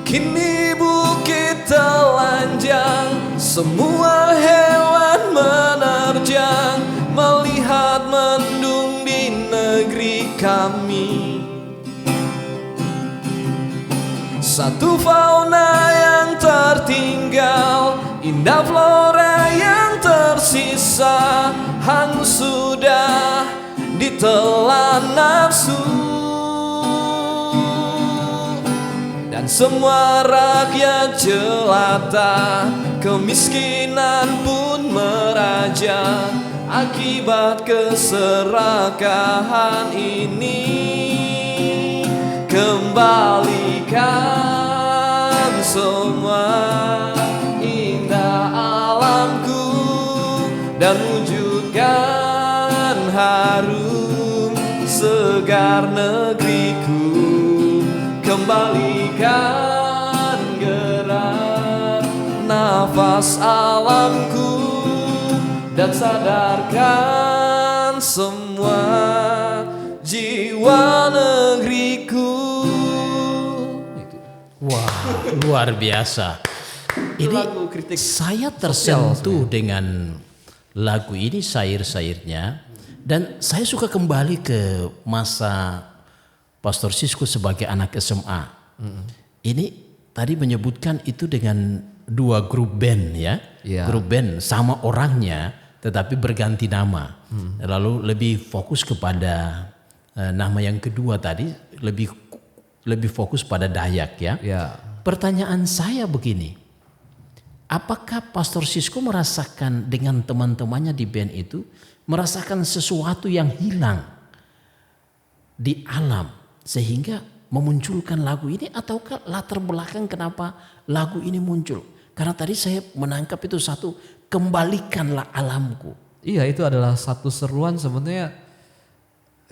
Kini bukit telanjang, semua hewan menerjang, melihat mendung di negeri kami. Satu fauna yang tertinggal, indah flora yang tersisa, hangus sudah ditelan nafsu. Dan semua rakyat jelata, kemiskinan pun meraja akibat keserakahan ini. Kembalikan semua indah alamku dan wujudkan harum segar negeriku. Kembalikan gerak nafas alamku dan sadarkan semua jiwa negeriku. Wah, luar biasa. Ini lagu kritik saya tersentuh dengan lagu ini, syair-syairnya, dan saya suka kembali ke masa Pastor Sisko sebagai anak SMA. Ini tadi menyebutkan itu dengan dua grup band ya. Iya. Grup band sama orangnya tetapi berganti nama. Lalu lebih fokus kepada nama yang kedua tadi lebih fokus pada Dayak ya. Ya. Pertanyaan saya begini. Apakah Pastor Sisko merasakan dengan teman-temannya di band itu merasakan sesuatu yang hilang di alam sehingga memunculkan lagu ini, ataukah latar belakang kenapa lagu ini muncul? Karena tadi saya menangkap itu satu, kembalikanlah alamku. Iya, itu adalah satu seruan sebenarnya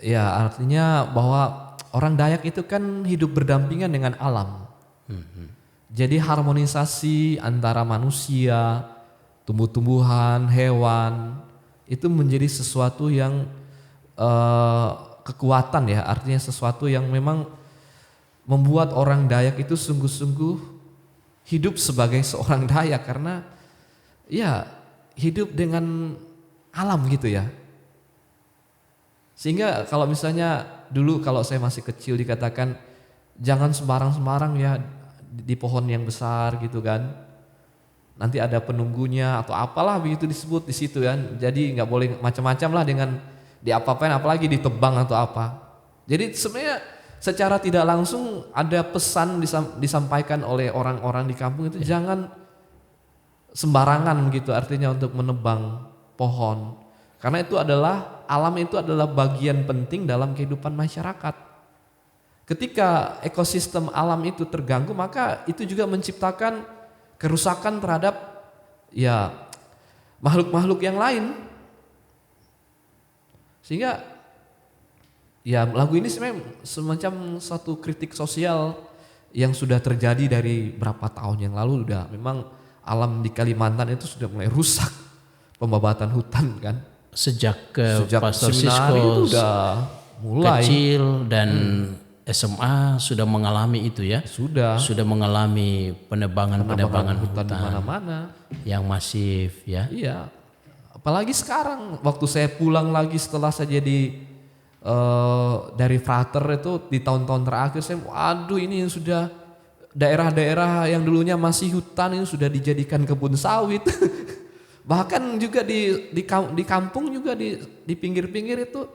Ya artinya bahwa orang Dayak itu kan hidup berdampingan dengan alam. Jadi harmonisasi antara manusia, tumbuh-tumbuhan, hewan itu menjadi sesuatu yang kekuatan ya. Artinya sesuatu yang memang membuat orang Dayak itu sungguh-sungguh hidup sebagai seorang Dayak karena ya hidup dengan alam gitu ya. Sehingga kalau misalnya dulu kalau saya masih kecil dikatakan jangan sembarang-sembarang ya di pohon yang besar gitu kan. Nanti ada penunggunya atau apalah begitu disebut di situ kan. Jadi nggak boleh macam-macam lah dengan diapa-apain apalagi ditebang atau apa. Jadi sebenarnya secara tidak langsung ada pesan disampaikan oleh orang-orang di kampung itu jangan sembarangan gitu artinya untuk menebang pohon. Karena itu adalah alam itu adalah bagian penting dalam kehidupan masyarakat. Ketika ekosistem alam itu terganggu maka itu juga menciptakan kerusakan terhadap ya makhluk-makhluk yang lain. Sehingga ya lagu ini sebenarnya semacam satu kritik sosial yang sudah terjadi dari berapa tahun yang lalu udah memang alam di Kalimantan itu sudah mulai rusak pembabatan hutan kan. Sejak Pastor seminari Sisko itu udah mulai kecil dan SMA sudah mengalami itu ya. sudah Sudah mengalami penebangan hutan di hutan mana-mana. yang masif ya. Iya. Apalagi sekarang waktu saya pulang lagi setelah saya jadi dari frater itu di tahun-tahun terakhir saya waduh ini yang sudah daerah-daerah yang dulunya masih hutan ini sudah dijadikan kebun sawit. Bahkan juga di kampung juga di pinggir-pinggir itu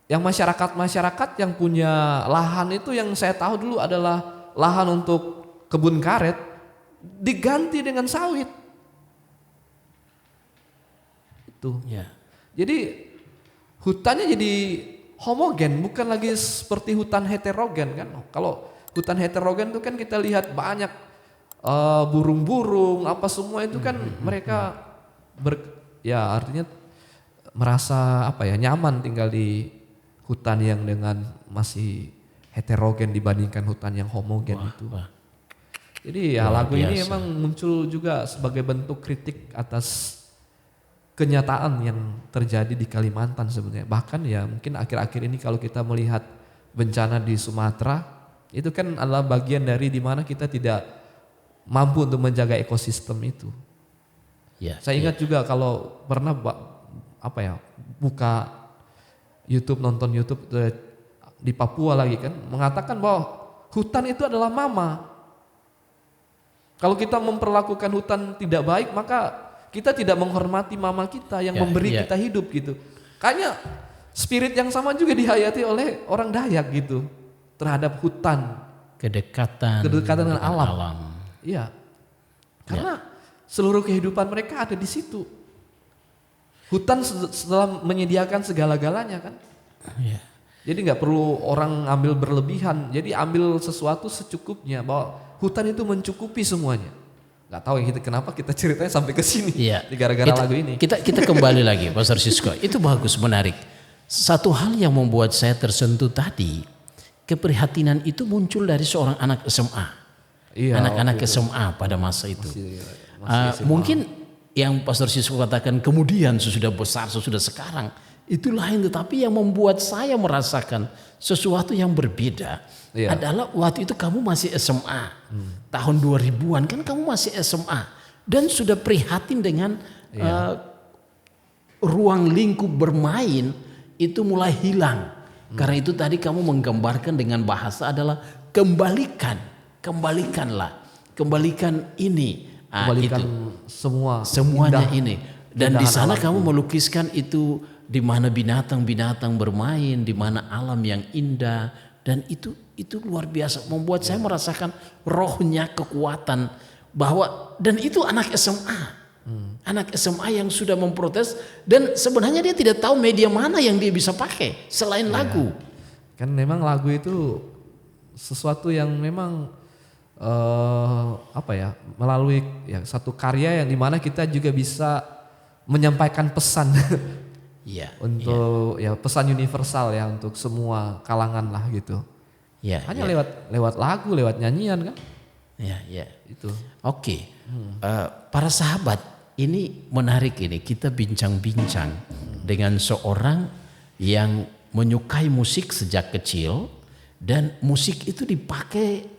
yang masyarakat yang punya lahan itu yang saya tahu dulu adalah lahan untuk kebun karet diganti dengan sawit. Itu. Ya. Jadi hutannya jadi homogen, bukan lagi seperti hutan heterogen kan. Kalau hutan heterogen itu kan kita lihat banyak burung-burung apa semua itu kan mereka ya artinya merasa apa ya nyaman tinggal di hutan yang dengan masih heterogen dibandingkan hutan yang homogen itu. Jadi ya Luar lagu ini biasa. emang muncul juga sebagai bentuk kritik atas kenyataan yang terjadi di Kalimantan sebenarnya. Bahkan ya mungkin akhir-akhir ini kalau kita melihat bencana di Sumatera itu kan adalah bagian dari dimana kita tidak mampu untuk menjaga ekosistem itu. Ya, Saya ingat juga kalau pernah buka YouTube, nonton YouTube di Papua lagi kan mengatakan bahwa hutan itu adalah mama. Kalau kita memperlakukan hutan tidak baik maka kita tidak menghormati mama kita yang memberi kita hidup gitu. Kayaknya spirit yang sama juga dihayati oleh orang Dayak gitu terhadap hutan. kedekatan Dengan alam. Iya. Karena seluruh kehidupan mereka ada di situ. Hutan setelah menyediakan segala-galanya kan. Ya. Jadi nggak perlu orang ambil berlebihan. Jadi ambil sesuatu secukupnya bahwa hutan itu mencukupi semuanya. Nggak tahu ya kenapa kita ceritanya sampai ke sini. Iya. Gara-gara lagu ini. Kita kembali lagi Pastor Sisko. Itu bagus, menarik. Satu hal yang membuat saya tersentuh tadi, keprihatinan itu muncul dari seorang anak SMA. Iya, Anak-anak SMA pada masa itu. Masih Mungkin yang Pastor Sisko katakan kemudian sesudah besar, sesudah sekarang, itu lain, tetapi yang membuat saya merasakan sesuatu yang berbeda adalah waktu itu kamu masih SMA. Tahun 2000-an kan kamu masih SMA dan sudah prihatin dengan ruang lingkup bermain itu mulai hilang. Karena itu tadi kamu menggambarkan dengan bahasa adalah kembalikan ini. Kembalikan itu. indah, Semuanya ini. Dan di sana alamku. kamu melukiskan itu di mana binatang-binatang bermain, di mana alam yang indah, dan itu luar biasa membuat saya merasakan rohnya, kekuatan bahwa, dan itu anak SMA. Anak SMA yang sudah memprotes dan sebenarnya dia tidak tahu media mana yang dia bisa pakai selain lagu. Kan memang lagu itu sesuatu yang memang melalui satu karya yang dimana kita juga bisa menyampaikan pesan Iya. untuk ya pesan universal ya untuk semua kalangan lah gitu. Iya. Hanya lewat lagu, lewat nyanyian kan? Iya, iya. Itu. Oke. Para sahabat, ini menarik ini. Kita bincang-bincang dengan seorang yang menyukai musik sejak kecil dan musik itu dipakai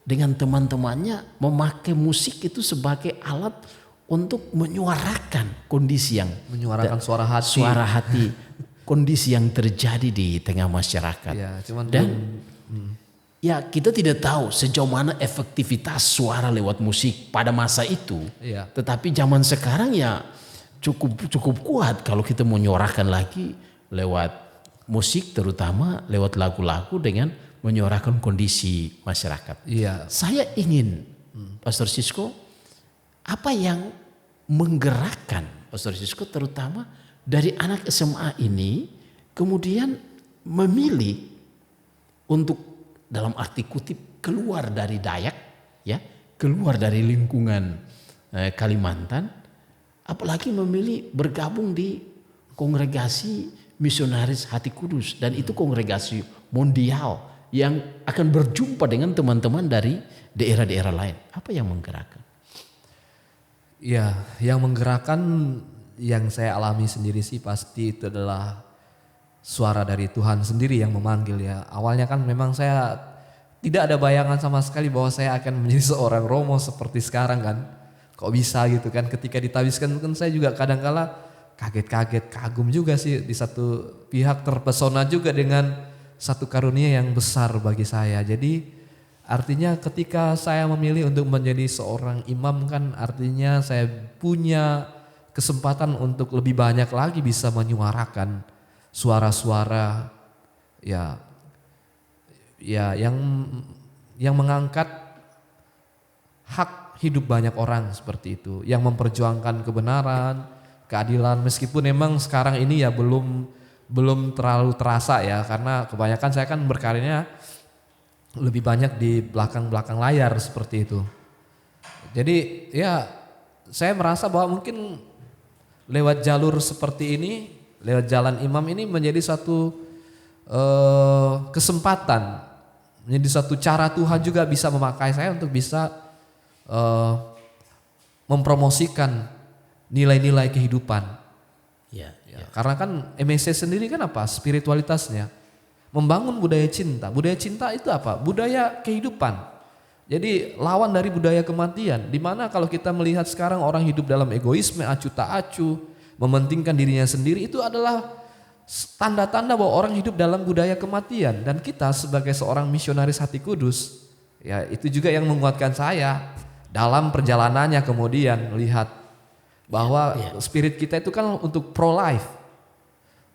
dengan teman-temannya, memakai musik itu sebagai alat untuk menyuarakan kondisi yang Menyuarakan suara hati kondisi yang terjadi di tengah masyarakat. Ya, cuman Dan ya kita tidak tahu sejauh mana efektivitas suara lewat musik pada masa itu. Iya. Tetapi zaman sekarang ya cukup kuat kalau kita menyuarakan lagi lewat musik, terutama lewat lagu-lagu dengan menyuarakan kondisi masyarakat. Iya. Saya ingin Pastor Sisko, apa yang menggerakkan Pastor Sisko terutama dari anak SMA ini kemudian memilih untuk dalam arti kutip keluar dari Dayak, ya, keluar dari lingkungan Kalimantan, apalagi memilih bergabung di kongregasi misionaris Hati Kudus, dan itu kongregasi mondial yang akan berjumpa dengan teman-teman dari daerah-daerah lain. Apa yang menggerakkan? Ya, yang menggerakkan yang saya alami sendiri sih pasti itu adalah suara dari Tuhan sendiri yang memanggil ya. Awalnya kan memang saya tidak ada bayangan sama sekali bahwa saya akan menjadi seorang romo seperti sekarang kan. Kok bisa gitu kan, ketika ditabiskan kan saya juga kadang-kala kaget-kaget, kagum juga sih, di satu pihak terpesona juga dengan satu karunia yang besar bagi saya. Jadi artinya ketika saya memilih untuk menjadi seorang imam kan artinya saya punya kesempatan untuk lebih banyak lagi bisa menyuarakan suara-suara ya yang mengangkat hak hidup banyak orang seperti itu, yang memperjuangkan kebenaran, keadilan, meskipun memang sekarang ini ya belum terlalu terasa ya, karena kebanyakan saya kan berkaryanya lebih banyak di belakang layar seperti itu. Jadi ya saya merasa bahwa mungkin lewat jalur seperti ini, lewat jalan imam ini menjadi satu kesempatan, menjadi satu cara Tuhan juga bisa memakai saya untuk bisa mempromosikan nilai-nilai kehidupan. Ya. Karena kan MSC sendiri kan apa? Spiritualitasnya membangun budaya cinta. Budaya cinta itu apa? Budaya kehidupan. Jadi lawan dari budaya kematian. Dimana kalau kita melihat sekarang orang hidup dalam egoisme, acu tak acu, mementingkan dirinya sendiri, itu adalah tanda-tanda bahwa orang hidup dalam budaya kematian. Dan kita sebagai seorang misionaris Hati Kudus, ya itu juga yang menguatkan saya dalam perjalanannya kemudian melihat bahwa spirit kita itu kan untuk pro life,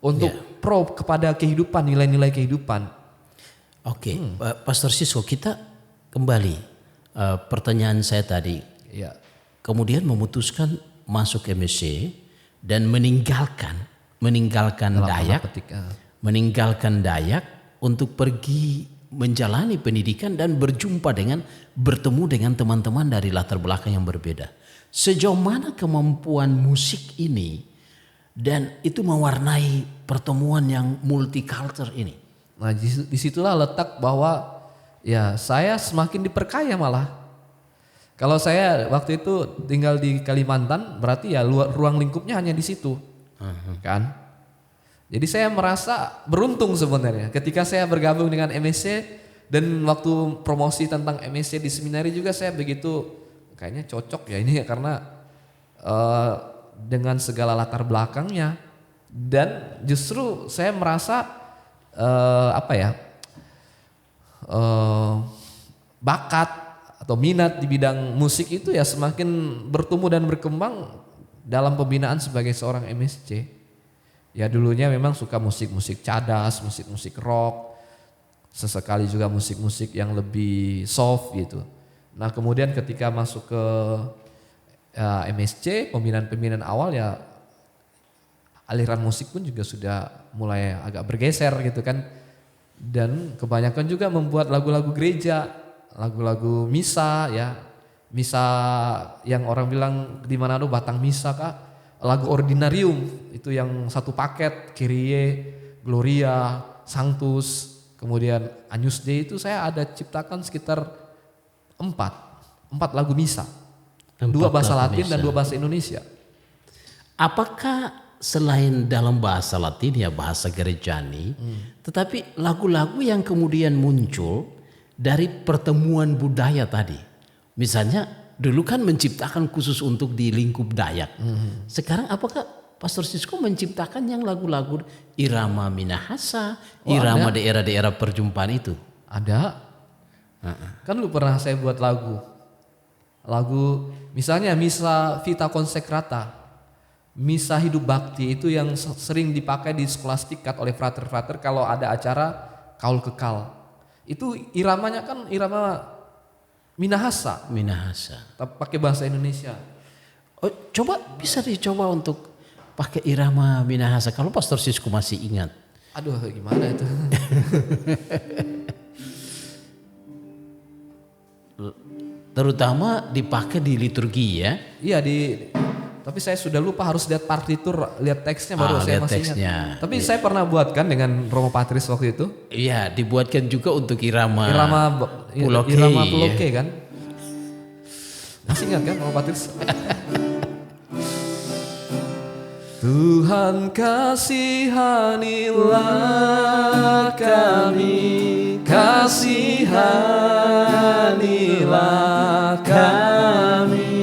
untuk pro kepada kehidupan, nilai-nilai kehidupan. Oke, Pastor Sisko, kita kembali pertanyaan saya tadi. Ya. Kemudian memutuskan masuk MSC dan meninggalkan Dayak, meninggalkan Dayak untuk pergi menjalani pendidikan dan bertemu dengan teman-teman dari latar belakang yang berbeda. Sejauh mana kemampuan musik ini dan itu mewarnai pertemuan yang multicultural ini? Nah disitulah letak bahwa ya saya semakin diperkaya malah. Kalau saya waktu itu tinggal di Kalimantan, berarti ya ruang lingkupnya hanya di situ, kan? Jadi saya merasa beruntung sebenarnya ketika saya bergabung dengan MSC, dan waktu promosi tentang MSC di seminari juga saya begitu kayaknya cocok ya ini karena dengan segala latar belakangnya, dan justru saya merasa bakat atau minat di bidang musik itu ya semakin bertumbuh dan berkembang dalam pembinaan sebagai seorang MSC. Ya dulunya memang suka musik-musik cadas, musik-musik rock, sesekali juga musik-musik yang lebih soft gitu. Nah kemudian ketika masuk ke MSC, pembinaan awal ya aliran musik pun juga sudah mulai agak bergeser gitu kan. Dan kebanyakan juga membuat lagu-lagu gereja, lagu-lagu misa ya. Misa yang orang bilang di Manado Batang Misa kah? lagu Ordinarium itu yang satu paket, Kyrie, Gloria, Sanctus, kemudian Agnus Dei itu saya ada ciptakan sekitar 4 lagu misa. 2 bahasa Latin dan 2 bahasa Indonesia. Apakah selain dalam bahasa Latin ya bahasa Gerejani, tetapi lagu-lagu yang kemudian muncul dari pertemuan budaya tadi. Misalnya dulu kan menciptakan khusus untuk di lingkup Dayak. Sekarang apakah Pastor Sisko menciptakan yang lagu-lagu irama Minahasa, irama ada. daerah-daerah perjumpaan itu? Ada. Kan lu pernah saya buat lagu misalnya Misa Vita Consecrata, Misa Hidup Bakti itu yang sering dipakai di skolastikat oleh frater-frater kalau ada acara kaul kekal. Itu iramanya kan irama Minahasa, tapi pakai bahasa Indonesia. Oh, coba bisa dicoba untuk pakai irama Minahasa kalau Pastor Sisko masih ingat. Aduh, gimana itu? Terutama dipakai di liturgi ya. Iya tapi saya sudah lupa, harus lihat partitur, lihat teksnya baru saya lihat masih teksnya. ingat. Tapi saya pernah buatkan dengan Romo Patris waktu itu. Iya, dibuatkan juga untuk irama Puloke, irama Puloke kan. Masih ingat kan Romo Patris? Tuhan kasihanilah kami, kasihanilah kami.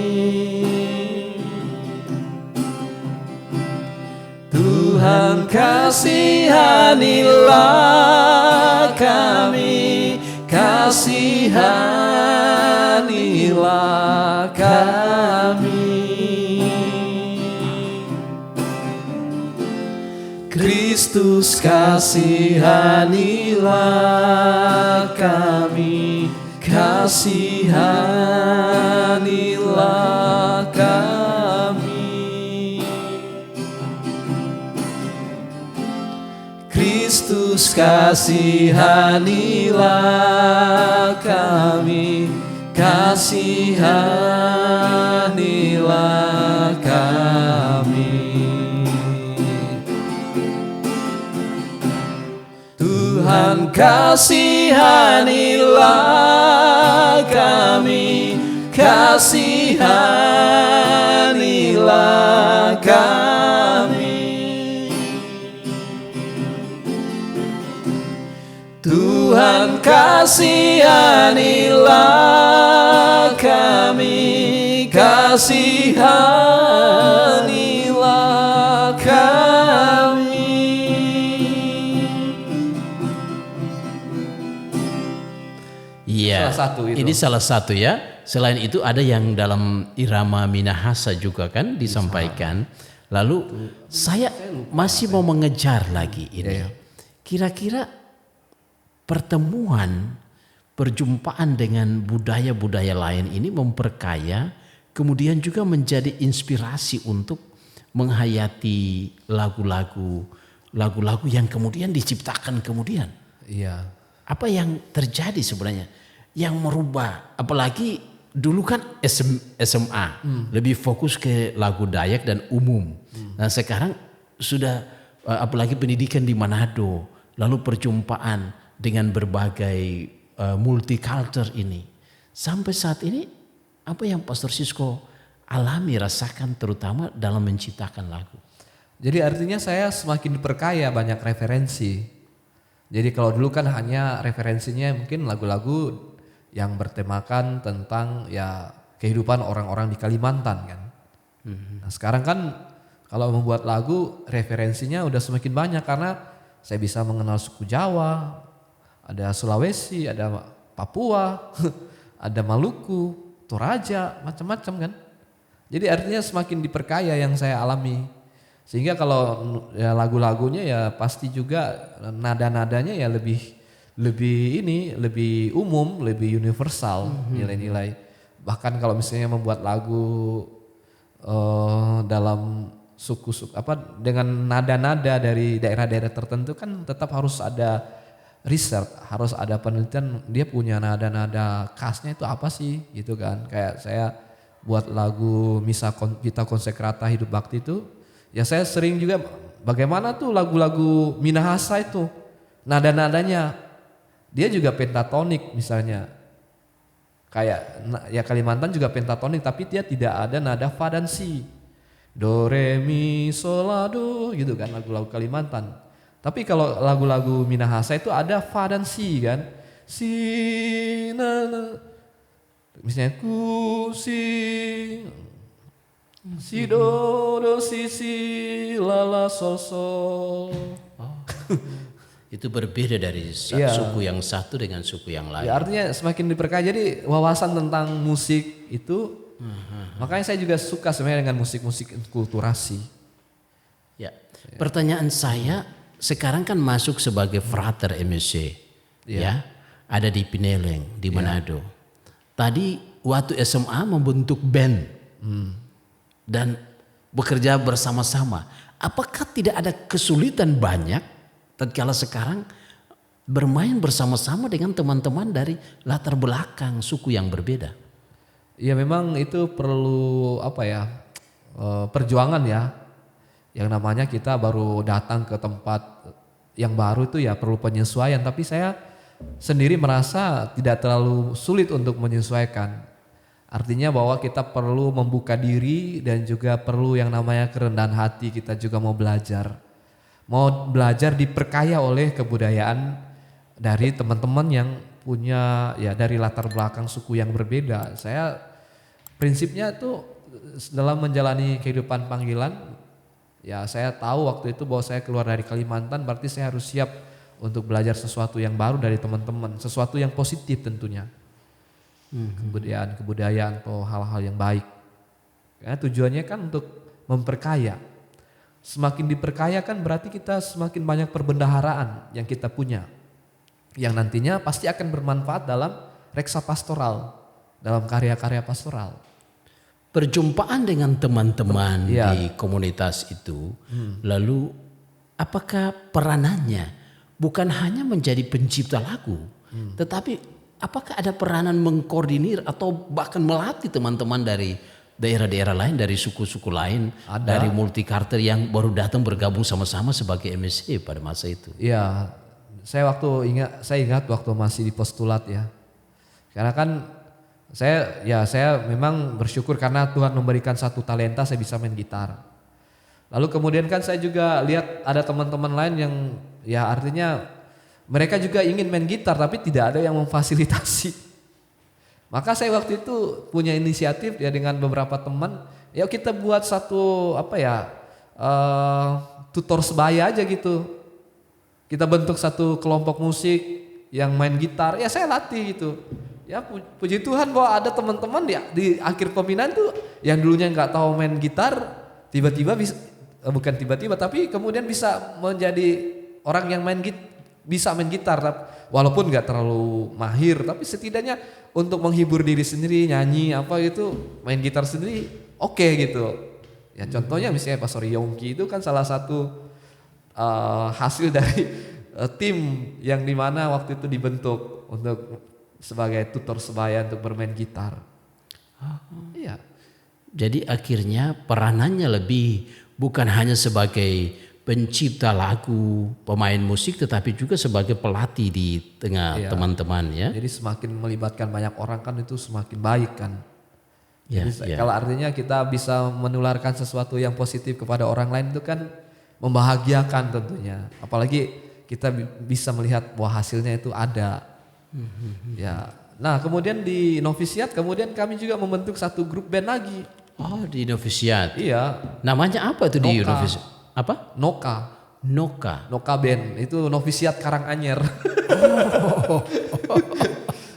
Tuhan kasihanilah kami, kasihanilah kami. Kristus kasihanilah kami, kasihanilah kami. Kristus kasihanilah kami, kasihanilah kami. Tuhan kasihanilah kami, kasihanilah kami. Tuhan kasihanilah kami, kasihanilah kami. Iya, ini salah satu ya. Selain itu ada yang dalam irama Minahasa juga kan disampaikan. Lalu saya masih mau mengejar lagi ini. Kira-kira pertemuan, perjumpaan dengan budaya-budaya lain ini memperkaya, kemudian juga menjadi inspirasi untuk menghayati lagu-lagu yang kemudian diciptakan kemudian. Iya. Apa yang terjadi sebenarnya yang merubah, apalagi dulu kan SMA lebih fokus ke lagu Dayak dan umum. Nah sekarang sudah apalagi pendidikan di Manado, lalu perjumpaan dengan berbagai multicultural ini. Sampai saat ini apa yang Pastor Sisko alami, rasakan terutama dalam menciptakan lagu? Jadi artinya saya semakin diperkaya banyak referensi. Jadi kalau dulu kan hanya referensinya mungkin lagu-lagu yang bertemakan tentang ya kehidupan orang-orang di Kalimantan kan. Nah sekarang kan kalau membuat lagu referensinya udah semakin banyak karena saya bisa mengenal suku Jawa, ada Sulawesi, ada Papua, ada Maluku, Toraja, macam-macam kan. Jadi artinya semakin diperkaya yang saya alami. Sehingga kalau ya lagu-lagunya ya pasti juga nada-nadanya ya lebih umum, lebih universal nilai-nilai. Bahkan kalau misalnya membuat lagu dalam suku dengan nada-nada dari daerah-daerah tertentu kan tetap harus ada riset, harus ada penelitian dia punya nada-nada khasnya itu apa sih gitu kan. Kayak saya buat lagu Misa Vita Consecrata Hidup Bakti itu, ya saya sering juga bagaimana tuh lagu-lagu Minahasa itu nada-nadanya dia juga pentatonik misalnya. Kayak ya Kalimantan juga pentatonik tapi dia tidak ada nada fa dan si. Do re mi sol la do gitu kan lagu-lagu Kalimantan. Tapi kalau lagu-lagu Minahasa itu ada fa dan si kan. Si na, na. Misalnya ku si do si la la sol sol. Itu berbeda dari Iya. suku yang satu dengan suku yang lain. Ya artinya semakin diperkaya jadi wawasan tentang musik itu makanya saya juga suka sebenarnya dengan musik-musik kulturasi. Ya. Pertanyaan saya sekarang kan masuk sebagai frater MSC. Ya. Ada di Pineleng, di Manado. Tadi waktu SMA membentuk band. Dan bekerja bersama-sama. Apakah tidak ada kesulitan banyak tatkala sekarang bermain bersama-sama dengan teman-teman dari latar belakang suku yang berbeda? Ya memang itu perlu perjuangan ya. Yang namanya kita baru datang ke tempat yang baru itu ya perlu penyesuaian. Tapi saya sendiri merasa tidak terlalu sulit untuk menyesuaikan. Artinya bahwa kita perlu membuka diri dan juga perlu yang namanya kerendahan hati. Kita juga mau belajar. Mau belajar diperkaya oleh kebudayaan dari teman-teman yang punya ya dari latar belakang suku yang berbeda. Saya prinsipnya tuh dalam menjalani kehidupan panggilan ya saya tahu waktu itu bahwa saya keluar dari Kalimantan berarti saya harus siap untuk belajar sesuatu yang baru dari teman-teman, sesuatu yang positif tentunya. Kebudayaan atau hal-hal yang baik. Karena tujuannya kan untuk memperkaya. Semakin diperkaya kan berarti kita semakin banyak perbendaharaan yang kita punya. Yang nantinya pasti akan bermanfaat dalam reksa pastoral, dalam karya-karya pastoral. Perjumpaan dengan teman-teman Iya. di komunitas itu, lalu apakah peranannya bukan hanya menjadi pencipta lagu, tetapi apakah ada peranan mengkoordinir atau bahkan melatih teman-teman dari daerah-daerah lain, dari suku-suku lain, Ada. dari multikultur yang baru datang bergabung sama-sama sebagai MSC pada masa itu? Iya, saya ingat waktu masih di postulat ya. Karena kan saya memang bersyukur karena Tuhan memberikan satu talenta saya bisa main gitar. Lalu kemudian kan saya juga lihat ada teman-teman lain yang ya artinya mereka juga ingin main gitar tapi tidak ada yang memfasilitasi. Maka saya waktu itu punya inisiatif ya dengan beberapa teman, ya kita buat satu tutor sebaya aja gitu. Kita bentuk satu kelompok musik yang main gitar, ya saya latih gitu. Ya puji Tuhan bahwa ada teman-teman di akhir pembinaan tuh yang dulunya nggak tahu main gitar, tiba-tiba bukan tiba-tiba tapi kemudian bisa menjadi orang yang bisa main gitar, walaupun nggak terlalu mahir, tapi setidaknya untuk menghibur diri sendiri nyanyi apa gitu, main gitar sendiri oke gitu. Ya contohnya misalnya Pastor Yongki itu kan salah satu hasil dari tim yang dimana waktu itu dibentuk untuk sebagai tutor sebaya untuk bermain gitar. Iya. Jadi akhirnya peranannya lebih bukan hanya sebagai pencipta lagu, pemain musik, tetapi juga sebagai pelatih di tengah teman-teman ya. Jadi semakin melibatkan banyak orang kan itu semakin baik kan. Ya, Jadi kalau artinya kita bisa menularkan sesuatu yang positif kepada orang lain itu kan membahagiakan tentunya. Apalagi kita bisa melihat bahwa hasilnya itu ada. Ya. Nah kemudian di novisiat kemudian kami juga membentuk satu grup band lagi. Oh di novisiat. Iya. Namanya apa itu di Noka. novisiat? Apa? Noka Noka. Band itu novisiat Karanganyar.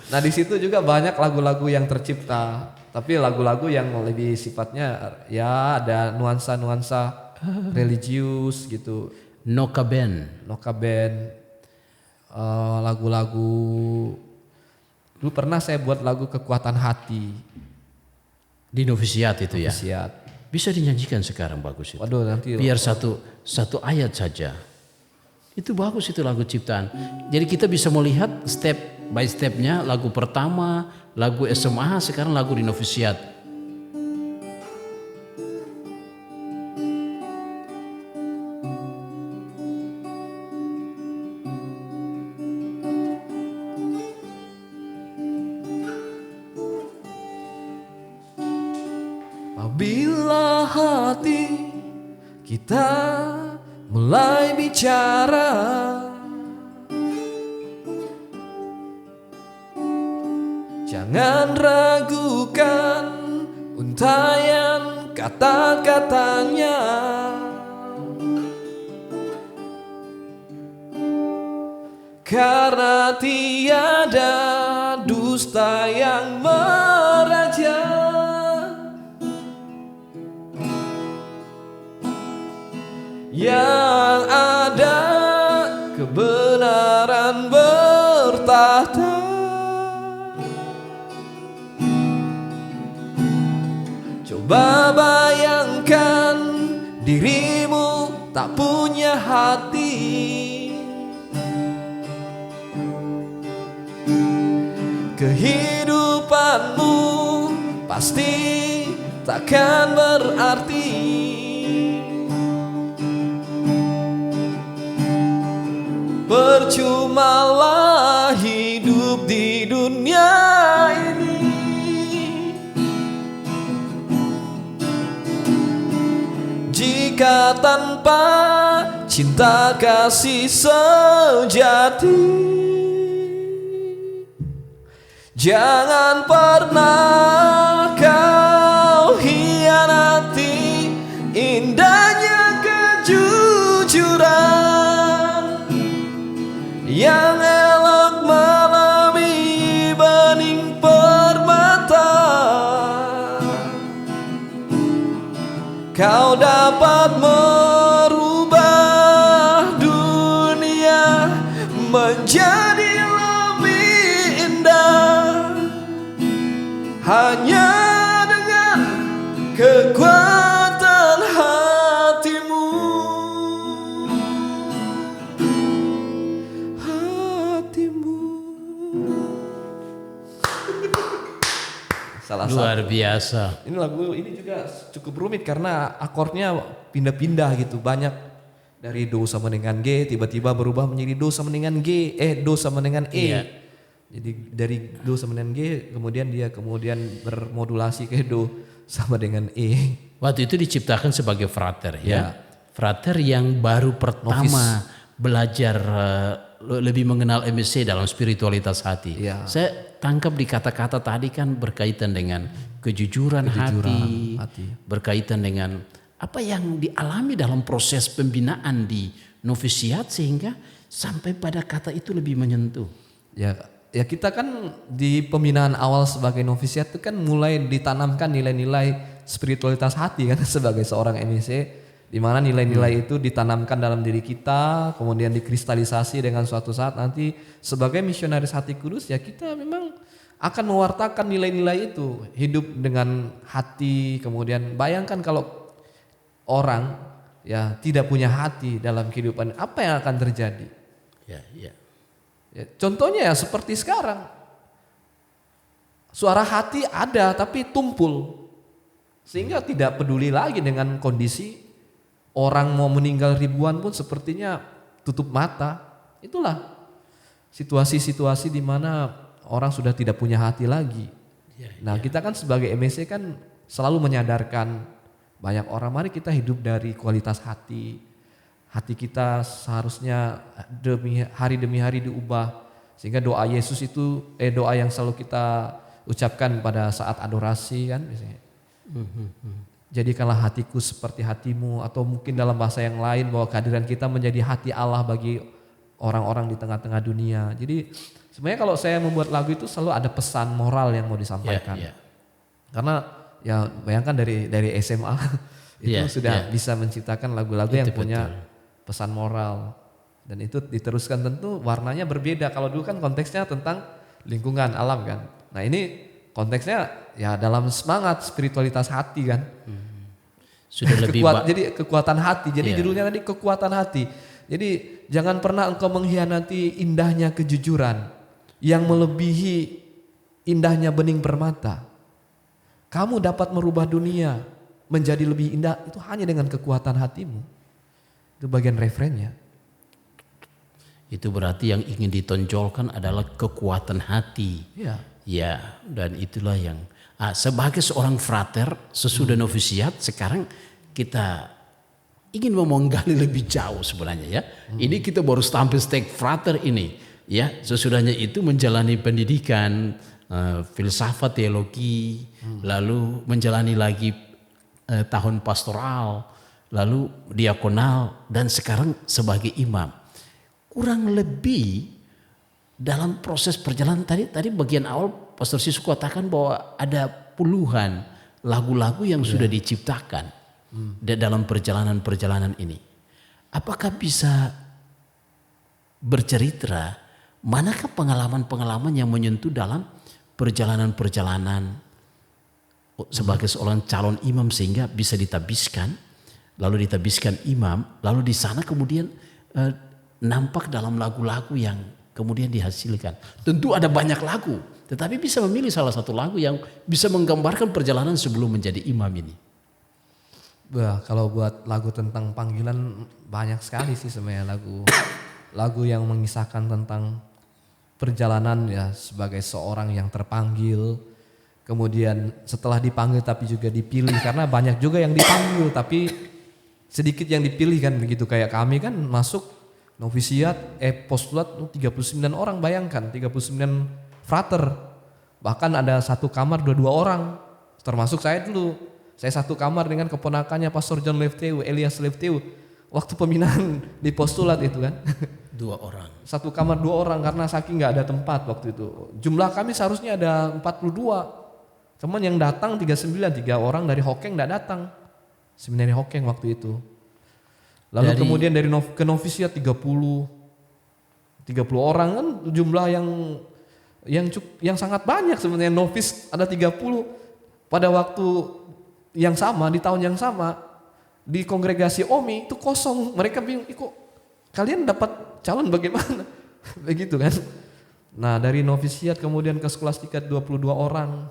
Nah di situ juga banyak lagu-lagu yang tercipta, tapi lagu-lagu yang lebih sifatnya ya ada nuansa-nuansa religius gitu. Noka Band. Noka Band, lagu-lagu dulu pernah saya buat lagu Kekuatan Hati. Di novisiat itu ya. Novisiat. Bisa dinyanyikan sekarang bagus itu. Waduh nanti Biar satu ayat saja. Itu bagus itu lagu ciptaan. Jadi kita bisa melihat step by stepnya lagu pertama, lagu SMA, sekarang lagu di novisiat. Apabila hati kita mulai bicara, jangan ragukan untayan kata-katanya. Karena tiada dusta yang meraja, yang ada kebenaran bertahta. Coba bayangkan dirimu tak punya hati. Kehidupanmu pasti takkan berarti. Percumalah hidup di dunia ini jika tanpa cinta kasih sejati. Jangan pernah kau hianati indahnya kejujuran yang elok melebihi bening permata. Kau dapat merubah dunia menjadi hanya dengan kekuatan hatimu. Salah Luar satu. biasa. Ini lagu ini juga cukup rumit karena akordnya pindah-pindah gitu. Banyak dari do sama dengan G tiba-tiba berubah menjadi do sama dengan G, do sama dengan E. Iya. Jadi dari do sama dengan G kemudian bermodulasi ke do sama dengan E. Waktu itu diciptakan sebagai frater ya. Ya. Frater yang baru pertama belajar lebih mengenal MSC dalam spiritualitas hati. Ya. Saya tangkap di kata-kata tadi kan berkaitan dengan kejujuran hati, berkaitan dengan apa yang dialami dalam proses pembinaan di novisiat sehingga sampai pada kata itu lebih menyentuh. Ya kita kan di pembinaan awal sebagai novisiat itu kan mulai ditanamkan nilai-nilai spiritualitas hati kan sebagai seorang MSC, di mana nilai-nilai itu ditanamkan dalam diri kita, kemudian dikristalisasi dengan suatu saat nanti sebagai misionaris hati kudus ya kita memang akan mewartakan nilai-nilai itu, hidup dengan hati. Kemudian bayangkan kalau orang ya tidak punya hati dalam kehidupan, apa yang akan terjadi? Ya. Ya, contohnya ya seperti sekarang, suara hati ada tapi tumpul, sehingga tidak peduli lagi dengan kondisi orang mau meninggal ribuan pun sepertinya tutup mata. Itulah situasi-situasi di mana orang sudah tidak punya hati lagi. Nah kita kan sebagai MSC kan selalu menyadarkan banyak orang, mari kita hidup dari kualitas hati. Hati kita seharusnya hari demi hari diubah. Sehingga doa Yesus itu doa yang selalu kita ucapkan pada saat adorasi kan biasanya. Jadikanlah hatiku seperti hatimu, atau mungkin dalam bahasa yang lain bahwa kehadiran kita menjadi hati Allah bagi orang-orang di tengah-tengah dunia. Jadi sebenarnya kalau saya membuat lagu itu selalu ada pesan moral yang mau disampaikan. Karena ya bayangkan dari SMA itu sudah bisa menciptakan lagu-lagu yang punya pesan moral, dan itu diteruskan tentu warnanya berbeda. Kalau dulu kan konteksnya tentang lingkungan alam kan, nah ini konteksnya ya dalam semangat spiritualitas hati kan. Sudah lebih jadi kekuatan hati, jadi judulnya tadi kekuatan hati. Jadi jangan pernah engkau mengkhianati indahnya kejujuran yang melebihi indahnya bening permata. Kamu dapat merubah dunia menjadi lebih indah itu hanya dengan kekuatan hatimu. Itu bagian referennya. Itu berarti yang ingin ditonjolkan adalah kekuatan hati. Iya. Ya, dan itulah yang sebagai seorang frater sesudah novisiat, sekarang kita ingin menggali lebih jauh sebenarnya ya. Ini kita baru sampai stake frater ini ya. Sesudahnya itu menjalani pendidikan filsafat teologi, lalu menjalani lagi tahun pastoral, lalu diakonal, dan sekarang sebagai imam. Kurang lebih dalam proses perjalanan tadi bagian awal Pastor Sisko katakan bahwa ada puluhan lagu-lagu yang sudah diciptakan dalam perjalanan ini. Apakah bisa bercerita manakah pengalaman-pengalaman yang menyentuh dalam perjalanan-perjalanan sebagai seorang calon imam sehingga bisa ditabiskan, lalu ditabiskan imam, lalu di sana kemudian nampak dalam lagu-lagu yang kemudian dihasilkan. Tentu ada banyak lagu, tetapi bisa memilih salah satu lagu yang bisa menggambarkan perjalanan sebelum menjadi imam ini. Wah, kalau buat lagu tentang panggilan banyak sekali sih sebenarnya lagu yang mengisahkan tentang perjalanan ya sebagai seorang yang terpanggil, kemudian setelah dipanggil tapi juga dipilih, karena banyak juga yang dipanggil tapi sedikit yang dipilih kan begitu. Kayak kami kan masuk novisiat postulat 39 orang, bayangkan 39 frater, bahkan ada satu kamar 22 orang termasuk saya dulu. Saya satu kamar dengan keponakannya Pastor John Lefteu, Elias Lefteu, waktu pembinaan di postulat itu kan. 2 orang. Satu kamar 2 orang karena saking nggak ada tempat waktu itu. Jumlah kami seharusnya ada 42. Cuman yang datang 39, 3 orang dari Hokeng nggak datang. Seminari Hokeng waktu itu. Lalu kemudian dari ke novisiat 30 orang kan jumlah yang sangat banyak sebenarnya. Novis ada 30. Pada waktu yang sama, di tahun yang sama, di kongregasi OMI itu kosong. Mereka bingung, kok kalian dapat calon bagaimana? Begitu kan. Nah dari novisiat kemudian ke skolastikat 22 orang.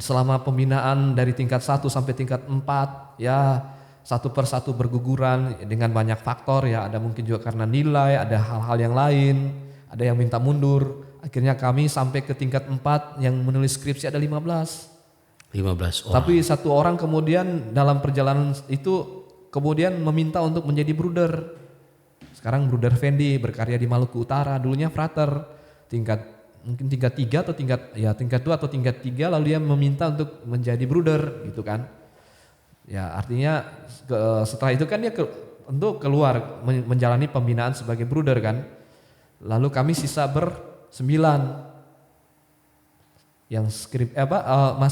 Selama pembinaan dari tingkat 1 sampai tingkat 4 ya satu persatu berguguran dengan banyak faktor ya. Ada mungkin juga karena nilai, ada hal-hal yang lain, ada yang minta mundur. Akhirnya kami sampai ke tingkat 4 yang menulis skripsi ada 15 orang. Tapi satu orang kemudian dalam perjalanan itu kemudian meminta untuk menjadi bruder. Sekarang Bruder Fendi berkarya di Maluku Utara, dulunya frater mungkin tingkat 3 atau tingkat 2 atau tingkat 3, lalu dia meminta untuk menjadi bruder gitu kan. Ya artinya setelah itu kan dia untuk keluar menjalani pembinaan sebagai bruder kan. Lalu kami sisa ber-9. Yang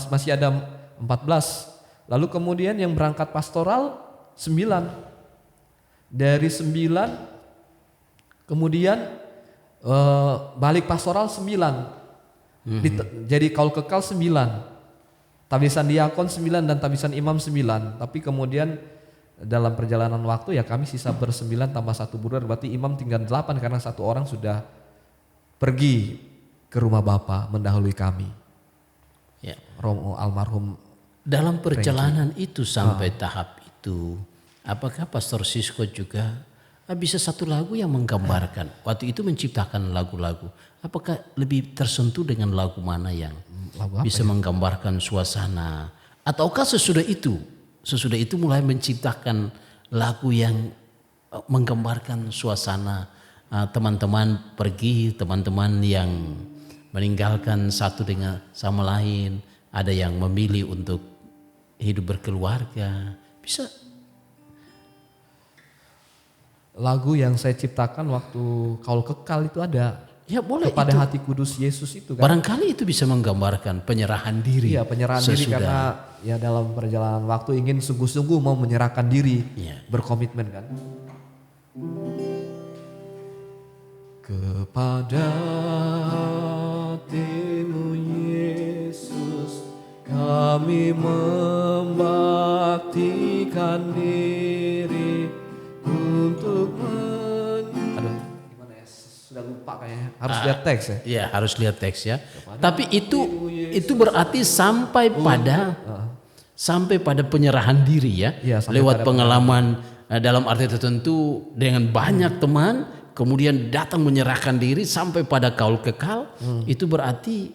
masih ada 14. Lalu kemudian yang berangkat pastoral 9. Dari 9 kemudian balik pastoral 9. Jadi kaul kekal 9. Tabisan diakon 9 dan tabisan imam 9. Tapi kemudian dalam perjalanan waktu ya kami sisa ber-9 tambah 1 bruder, berarti imam tinggal 8 karena 1 orang sudah pergi ke rumah Bapa mendahului kami. Ya. Romo almarhum. Dalam perjalanan itu sampai tahap itu, apakah Pastor Sisko juga bisa satu lagu yang menggambarkan waktu itu menciptakan lagu-lagu? Apakah lebih tersentuh dengan lagu mana yang bisa menggambarkan suasana? Ataukah sesudah itu mulai menciptakan lagu yang menggambarkan suasana teman-teman pergi, teman-teman yang meninggalkan satu dengan sama lain, ada yang memilih untuk hidup berkeluarga. Bisa lagu yang saya ciptakan waktu kaul kekal itu ada. Ya boleh Kepada itu. Hati Kudus Yesus itu kan. Barangkali itu bisa menggambarkan penyerahan diri. Iya, penyerahan diri karena ya dalam perjalanan waktu ingin sungguh-sungguh mau menyerahkan diri, berkomitmen kan. Kepada hati-Mu Yesus kami membaktikan diri untuk gimana ya, sudah lupa kayaknya, harus lihat teks ya. Iya harus lihat teks ya. Tapi itu berarti sampai pada penyerahan diri ya. Lewat pengalaman dalam arti tertentu dengan banyak teman. Kemudian datang menyerahkan diri sampai pada kaul kekal, itu berarti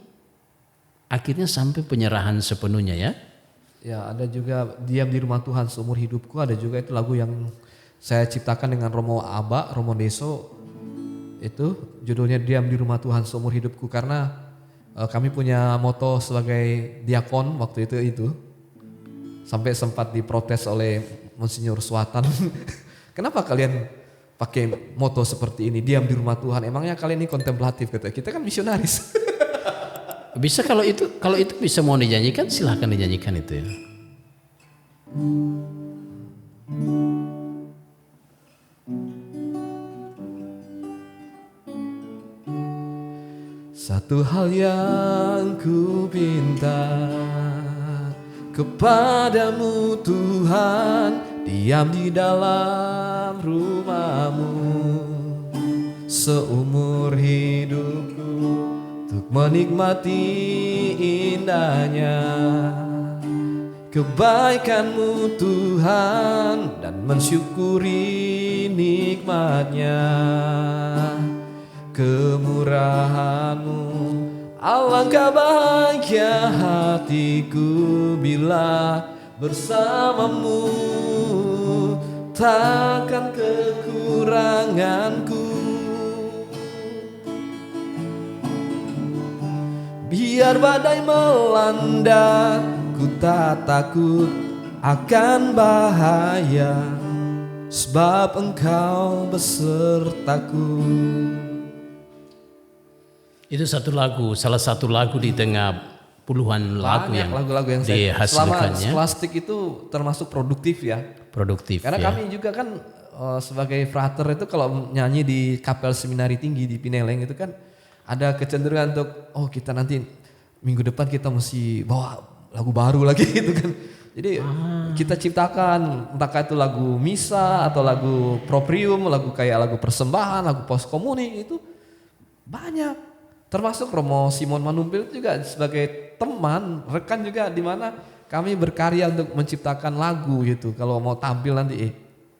akhirnya sampai penyerahan sepenuhnya ya. Ya, ada juga Diam di Rumah Tuhan Seumur Hidupku, ada juga itu lagu yang saya ciptakan dengan Romo Aba, Romo Deso. Itu judulnya Diam di Rumah Tuhan Seumur Hidupku karena kami punya moto sebagai diakon waktu itu. Sampai sempat diprotes oleh Monsinyur Suatan. Kenapa kalian pakai moto seperti ini, diam di rumah Tuhan? Emangnya kalian ini kontemplatif? Kata kita kan misionaris. Bisa kalau itu bisa mau dinyanyikan silahkan dinyanyikan itu ya. Satu hal yang ku pinta kepadamu Tuhan, diam di dalam rumahmu seumur hidupku untuk menikmati indahnya kebaikanmu Tuhan dan mensyukuri nikmatnya. Kemurahanmu, alangkah bahagia hatiku bila bersamamu, takkan kekuranganku. Biar badai melanda, ku tak takut akan bahaya, sebab engkau besertaku. Itu salah satu lagu di tengah puluhan lagu yang lagu-lagu yang saya selama dihasilkannya. Scholastic itu termasuk produktif ya. Produktif Karena ya. kami juga kan sebagai frater itu kalau nyanyi di Kapel Seminari Tinggi di Pineleng itu kan ada kecenderungan untuk kita nanti minggu depan kita mesti bawa lagu baru lagi gitu kan. Jadi kita ciptakan entah itu lagu misa atau lagu proprium, lagu kayak lagu persembahan, lagu pos komuni itu banyak. Termasuk Romo Simon Manumpil juga sebagai teman, rekan juga di mana kami berkarya untuk menciptakan lagu gitu. Kalau mau tampil nanti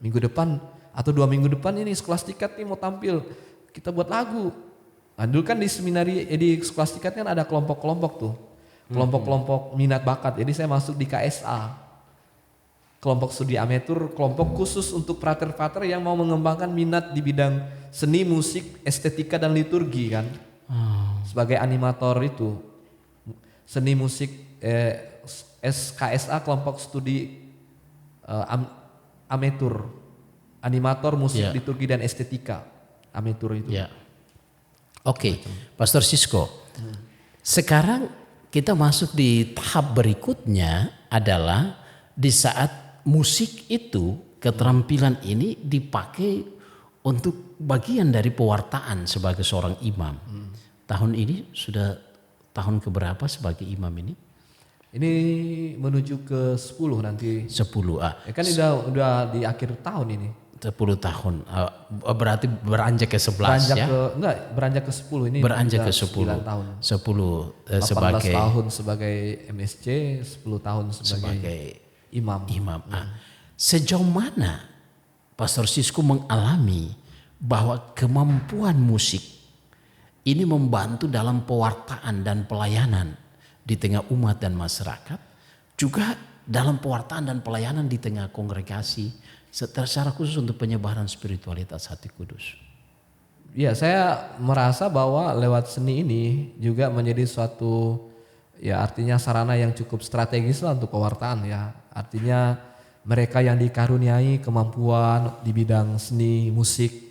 minggu depan atau 2 minggu depan ini Skolastikat nih mau tampil, kita buat lagu. Nah, dulu kan di seminari di Skolastikat kan ada kelompok-kelompok tuh. Kelompok-kelompok minat bakat. Jadi saya masuk di KSA. Kelompok studi amatur, kelompok khusus untuk frater-frater yang mau mengembangkan minat di bidang seni, musik, estetika dan liturgi kan. Sebagai animator itu seni musik SKSA kelompok studi amatur, animator musik liturgi dan estetika amatur itu. Ya. Oke, Pastor Sisko. Sekarang kita masuk di tahap berikutnya adalah di saat musik itu, keterampilan ini dipakai untuk bagian dari pewartaan sebagai seorang imam. Tahun ini sudah tahun keberapa sebagai imam ini? Ini menuju ke 10 nanti. 10. Ya kan udah di akhir tahun ini. 10 tahun. Berarti beranjak ke 11 ya? Beranjak ke 10 ini. Beranjak ke 10. 9 tahun. 10 18 sebagai tahun sebagai MSC, 10 tahun sebagai imam. Sejauh mana Pastor Sisko mengalami bahwa kemampuan musik ini membantu dalam pewartaan dan pelayanan di tengah umat dan masyarakat, juga dalam pewartaan dan pelayanan di tengah kongregasi secara khusus untuk penyebaran spiritualitas Hati Kudus? Ya, saya merasa bahwa lewat seni ini juga menjadi suatu artinya sarana yang cukup strategis lah untuk pewartaan ya. Artinya mereka yang dikaruniai kemampuan di bidang seni, musik,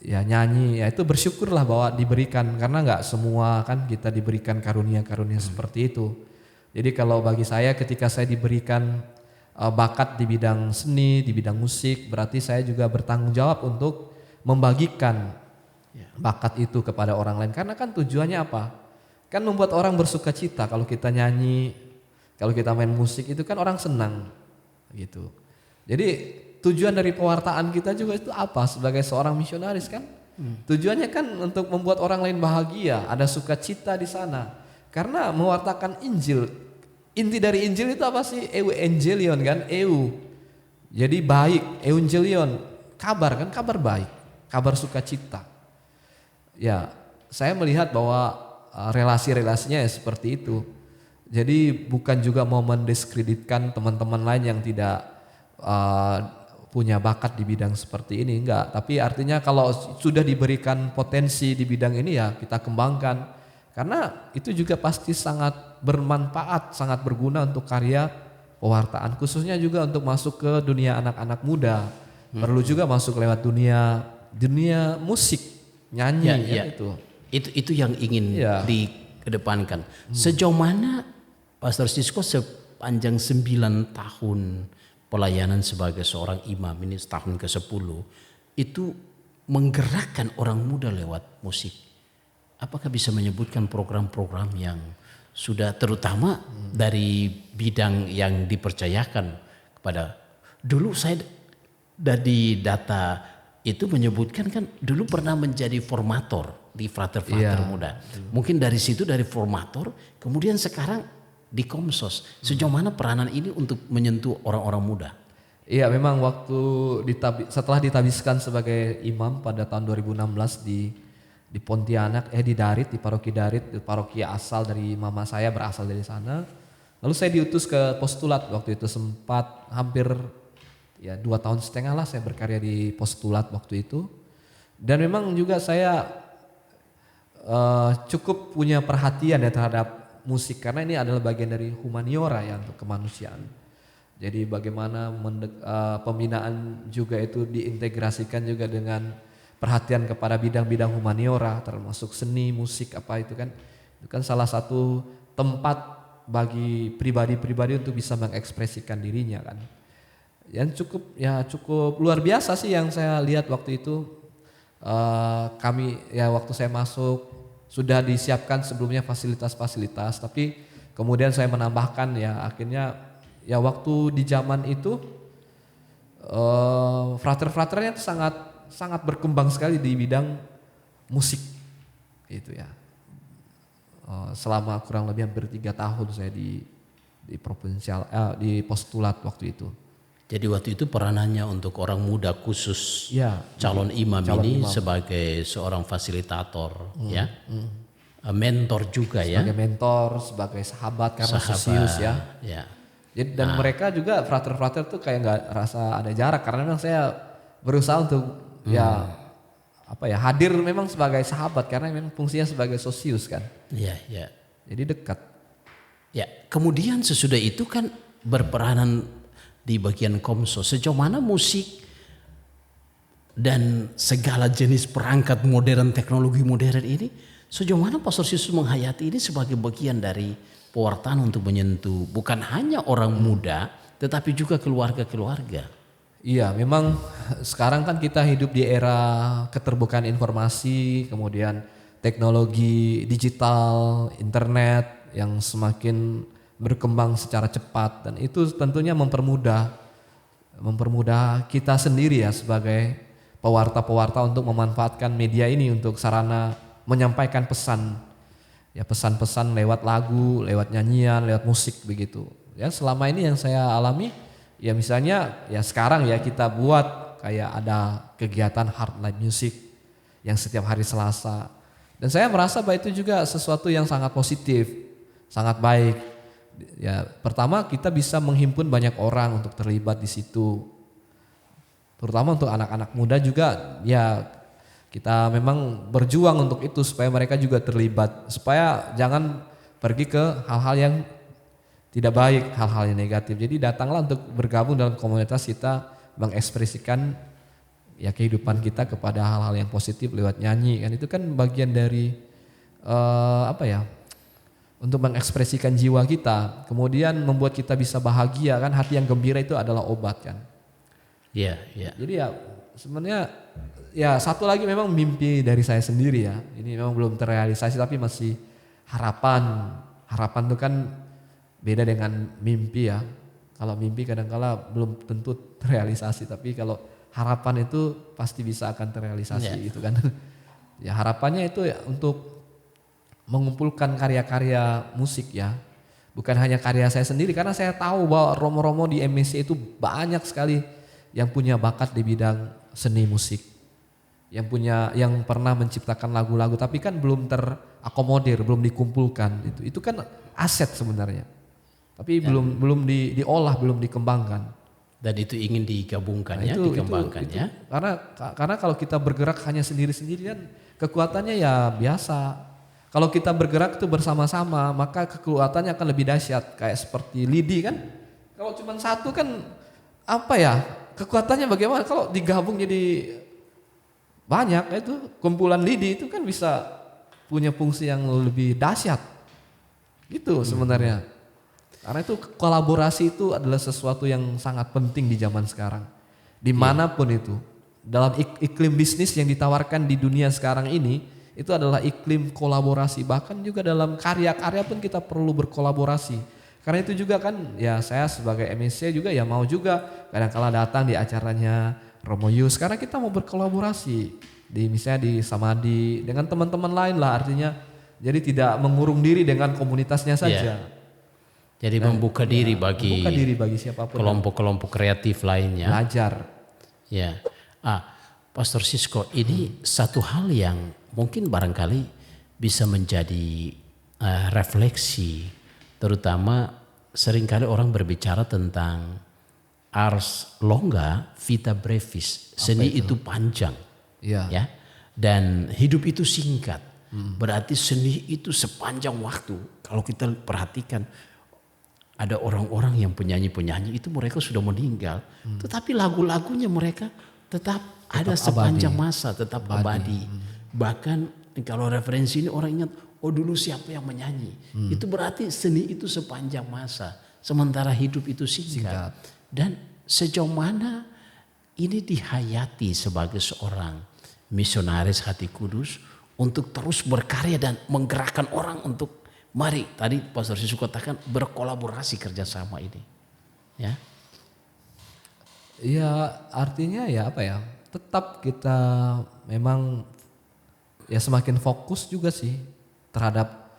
nyanyi, itu bersyukurlah bahwa diberikan, karena nggak semua kan kita diberikan karunia-karunia seperti itu. Jadi kalau bagi saya ketika saya diberikan bakat di bidang seni, di bidang musik, berarti saya juga bertanggung jawab untuk membagikan bakat itu kepada orang lain. Karena kan tujuannya apa? Kan membuat orang bersuka cita. Kalau kita nyanyi, kalau kita main musik itu kan orang senang gitu. Jadi tujuan dari pewartaan kita juga itu apa sebagai seorang misionaris kan? Tujuannya kan untuk membuat orang lain bahagia, ada sukacita di sana. Karena mewartakan Injil, inti dari Injil itu apa sih? Evangelion kan? Jadi baik, Evangelion, kabar kan? Kabar baik, kabar sukacita. Ya, saya melihat bahwa relasi-relasinya ya seperti itu. Jadi bukan juga mau mendiskreditkan teman-teman lain yang tidak punya bakat di bidang seperti ini, enggak. Tapi artinya kalau sudah diberikan potensi di bidang ini ya kita kembangkan. Karena itu juga pasti sangat bermanfaat, sangat berguna untuk karya pewartaan. Khususnya juga untuk masuk ke dunia anak-anak muda. Perlu juga masuk lewat dunia musik, nyanyi ya, itu. Itu yang ingin dikedepankan. Sejauh mana Pastor Sisko sepanjang 9 tahun pelayanan sebagai seorang imam ini tahun ke-10 itu menggerakkan orang muda lewat musik? Apakah bisa menyebutkan program-program yang sudah terutama dari bidang yang dipercayakan kepada, dulu saya dari data itu menyebutkan kan dulu pernah menjadi formator di Frater-Frater Muda. Mungkin dari situ, dari formator, kemudian sekarang di Komsos. Sejauh mana peranan ini untuk menyentuh orang-orang muda? Iya, memang waktu setelah ditabiskan sebagai imam pada tahun 2016 di Pontianak, di Darit, di Paroki Darit, di paroki asal dari mama saya, berasal dari sana. Lalu saya diutus ke postulat, waktu itu sempat hampir 2,5 tahun lah saya berkarya di postulat waktu itu. Dan memang juga saya cukup punya perhatian ya terhadap musik, karena ini adalah bagian dari humaniora ya untuk kemanusiaan. Jadi bagaimana pembinaan juga itu diintegrasikan juga dengan perhatian kepada bidang-bidang humaniora, termasuk seni, musik itu kan salah satu tempat bagi pribadi-pribadi untuk bisa mengekspresikan dirinya kan. Yang cukup luar biasa sih yang saya lihat waktu itu. Kami waktu saya masuk sudah disiapkan sebelumnya fasilitas-fasilitas, tapi kemudian saya menambahkan akhirnya waktu di zaman itu frater-fraternya itu sangat berkembang sekali di bidang musik itu ya. Selama kurang lebih hampir 3 tahun saya di provinsial di postulat waktu itu. Jadi waktu itu peranannya untuk orang muda khusus calon imam sebagai seorang fasilitator mentor juga sebagai mentor, sebagai sahabat karena sosius ya. Jadi, dan mereka juga frater-frater tuh kayak nggak rasa ada jarak, karena memang saya berusaha untuk hadir memang sebagai sahabat, karena memang fungsinya sebagai sosius kan. Jadi dekat. Kemudian sesudah itu kan berperanan di bagian Komsos. Sejauh mana musik dan segala jenis perangkat modern, teknologi modern ini, sejauh mana Pastor Sisko menghayati ini sebagai bagian dari pewartaan untuk menyentuh bukan hanya orang muda, tetapi juga keluarga-keluarga? Iya, memang sekarang kan kita hidup di era keterbukaan informasi, kemudian teknologi digital, internet yang semakin berkembang secara cepat, dan itu tentunya mempermudah kita sendiri ya sebagai pewarta-pewarta untuk memanfaatkan media ini untuk sarana menyampaikan pesan-pesan lewat lagu, lewat nyanyian, lewat musik begitu. Ya selama ini yang saya alami misalnya sekarang kita buat kayak ada kegiatan Heart Live Music yang setiap hari Selasa, dan saya merasa bahwa itu juga sesuatu yang sangat positif, sangat baik. Pertama kita bisa menghimpun banyak orang untuk terlibat di situ, terutama untuk anak-anak muda juga kita memang berjuang untuk itu supaya mereka juga terlibat, supaya jangan pergi ke hal-hal yang tidak baik, hal-hal yang negatif. Jadi datanglah untuk bergabung dalam komunitas kita, mengekspresikan kehidupan kita kepada hal-hal yang positif lewat nyanyi kan, itu kan bagian dari untuk mengekspresikan jiwa kita, kemudian membuat kita bisa bahagia kan. Hati yang gembira itu adalah obat kan. Jadi sebenarnya satu lagi memang mimpi dari saya sendiri ya. Ini memang belum terrealisasi, tapi masih harapan. Harapan itu kan beda dengan mimpi ya. Kalau mimpi kadang-kala belum tentu terrealisasi, tapi kalau harapan itu pasti bisa akan terrealisasi itu kan. Harapannya itu untuk mengumpulkan karya-karya musik ya. Bukan hanya karya saya sendiri, karena saya tahu bahwa romo-romo di MSC itu banyak sekali yang punya bakat di bidang seni musik. yang pernah menciptakan lagu-lagu tapi kan belum terakomodir, belum dikumpulkan itu kan aset sebenarnya. Tapi belum diolah, belum dikembangkan. Dan itu ingin digabungkan Nah, ya, dikembangkan ya. Karena kalau kita bergerak hanya sendiri-sendiri kan kekuatannya ya biasa. Kalau kita bergerak itu bersama-sama maka kekuatannya akan lebih dahsyat. Kayak seperti lidi kan. Kalau cuma satu kan apa ya, kekuatannya bagaimana, kalau digabung jadi banyak, itu kumpulan lidi itu kan bisa punya fungsi yang lebih dahsyat. Gitu sebenarnya. Karena itu kolaborasi itu adalah sesuatu yang sangat penting di zaman sekarang. Dimanapun itu. Dalam iklim bisnis yang ditawarkan di dunia sekarang ini, itu adalah iklim kolaborasi. Bahkan juga dalam karya-karya pun kita perlu berkolaborasi. Karena itu juga kan ya saya sebagai MSC juga ya mau juga kadang-kala datang di acaranya Romo Yus. Karena kita mau berkolaborasi. Misalnya di Samadhi dengan teman-teman lain lah, artinya jadi tidak mengurung diri dengan komunitasnya saja. Jadi membuka diri bagi siapapun. Kelompok-kelompok kreatif lainnya. Belajar. Ya. Pastor Sisko, ini satu hal yang mungkin barangkali bisa menjadi refleksi, terutama seringkali orang berbicara tentang ars longa vita brevis, seni itu panjang, ya, dan hidup itu singkat. Berarti seni itu sepanjang waktu. Kalau kita perhatikan, ada orang-orang yang penyanyi-penyanyi itu mereka sudah meninggal, tetapi lagu-lagunya mereka tetap ada sepanjang masa, tetap abadi. Bahkan kalau referensi ini orang ingat, oh dulu siapa yang menyanyi. Itu berarti seni itu sepanjang masa. Sementara hidup itu singkat. Dan sejauh mana ini dihayati sebagai seorang misionaris hati kudus untuk terus berkarya dan menggerakkan orang untuk mari, tadi Pastor Sisu katakan berkolaborasi kerjasama ini. Ya. Iya, artinya ya apa ya, tetap kita memang ya semakin fokus juga sih terhadap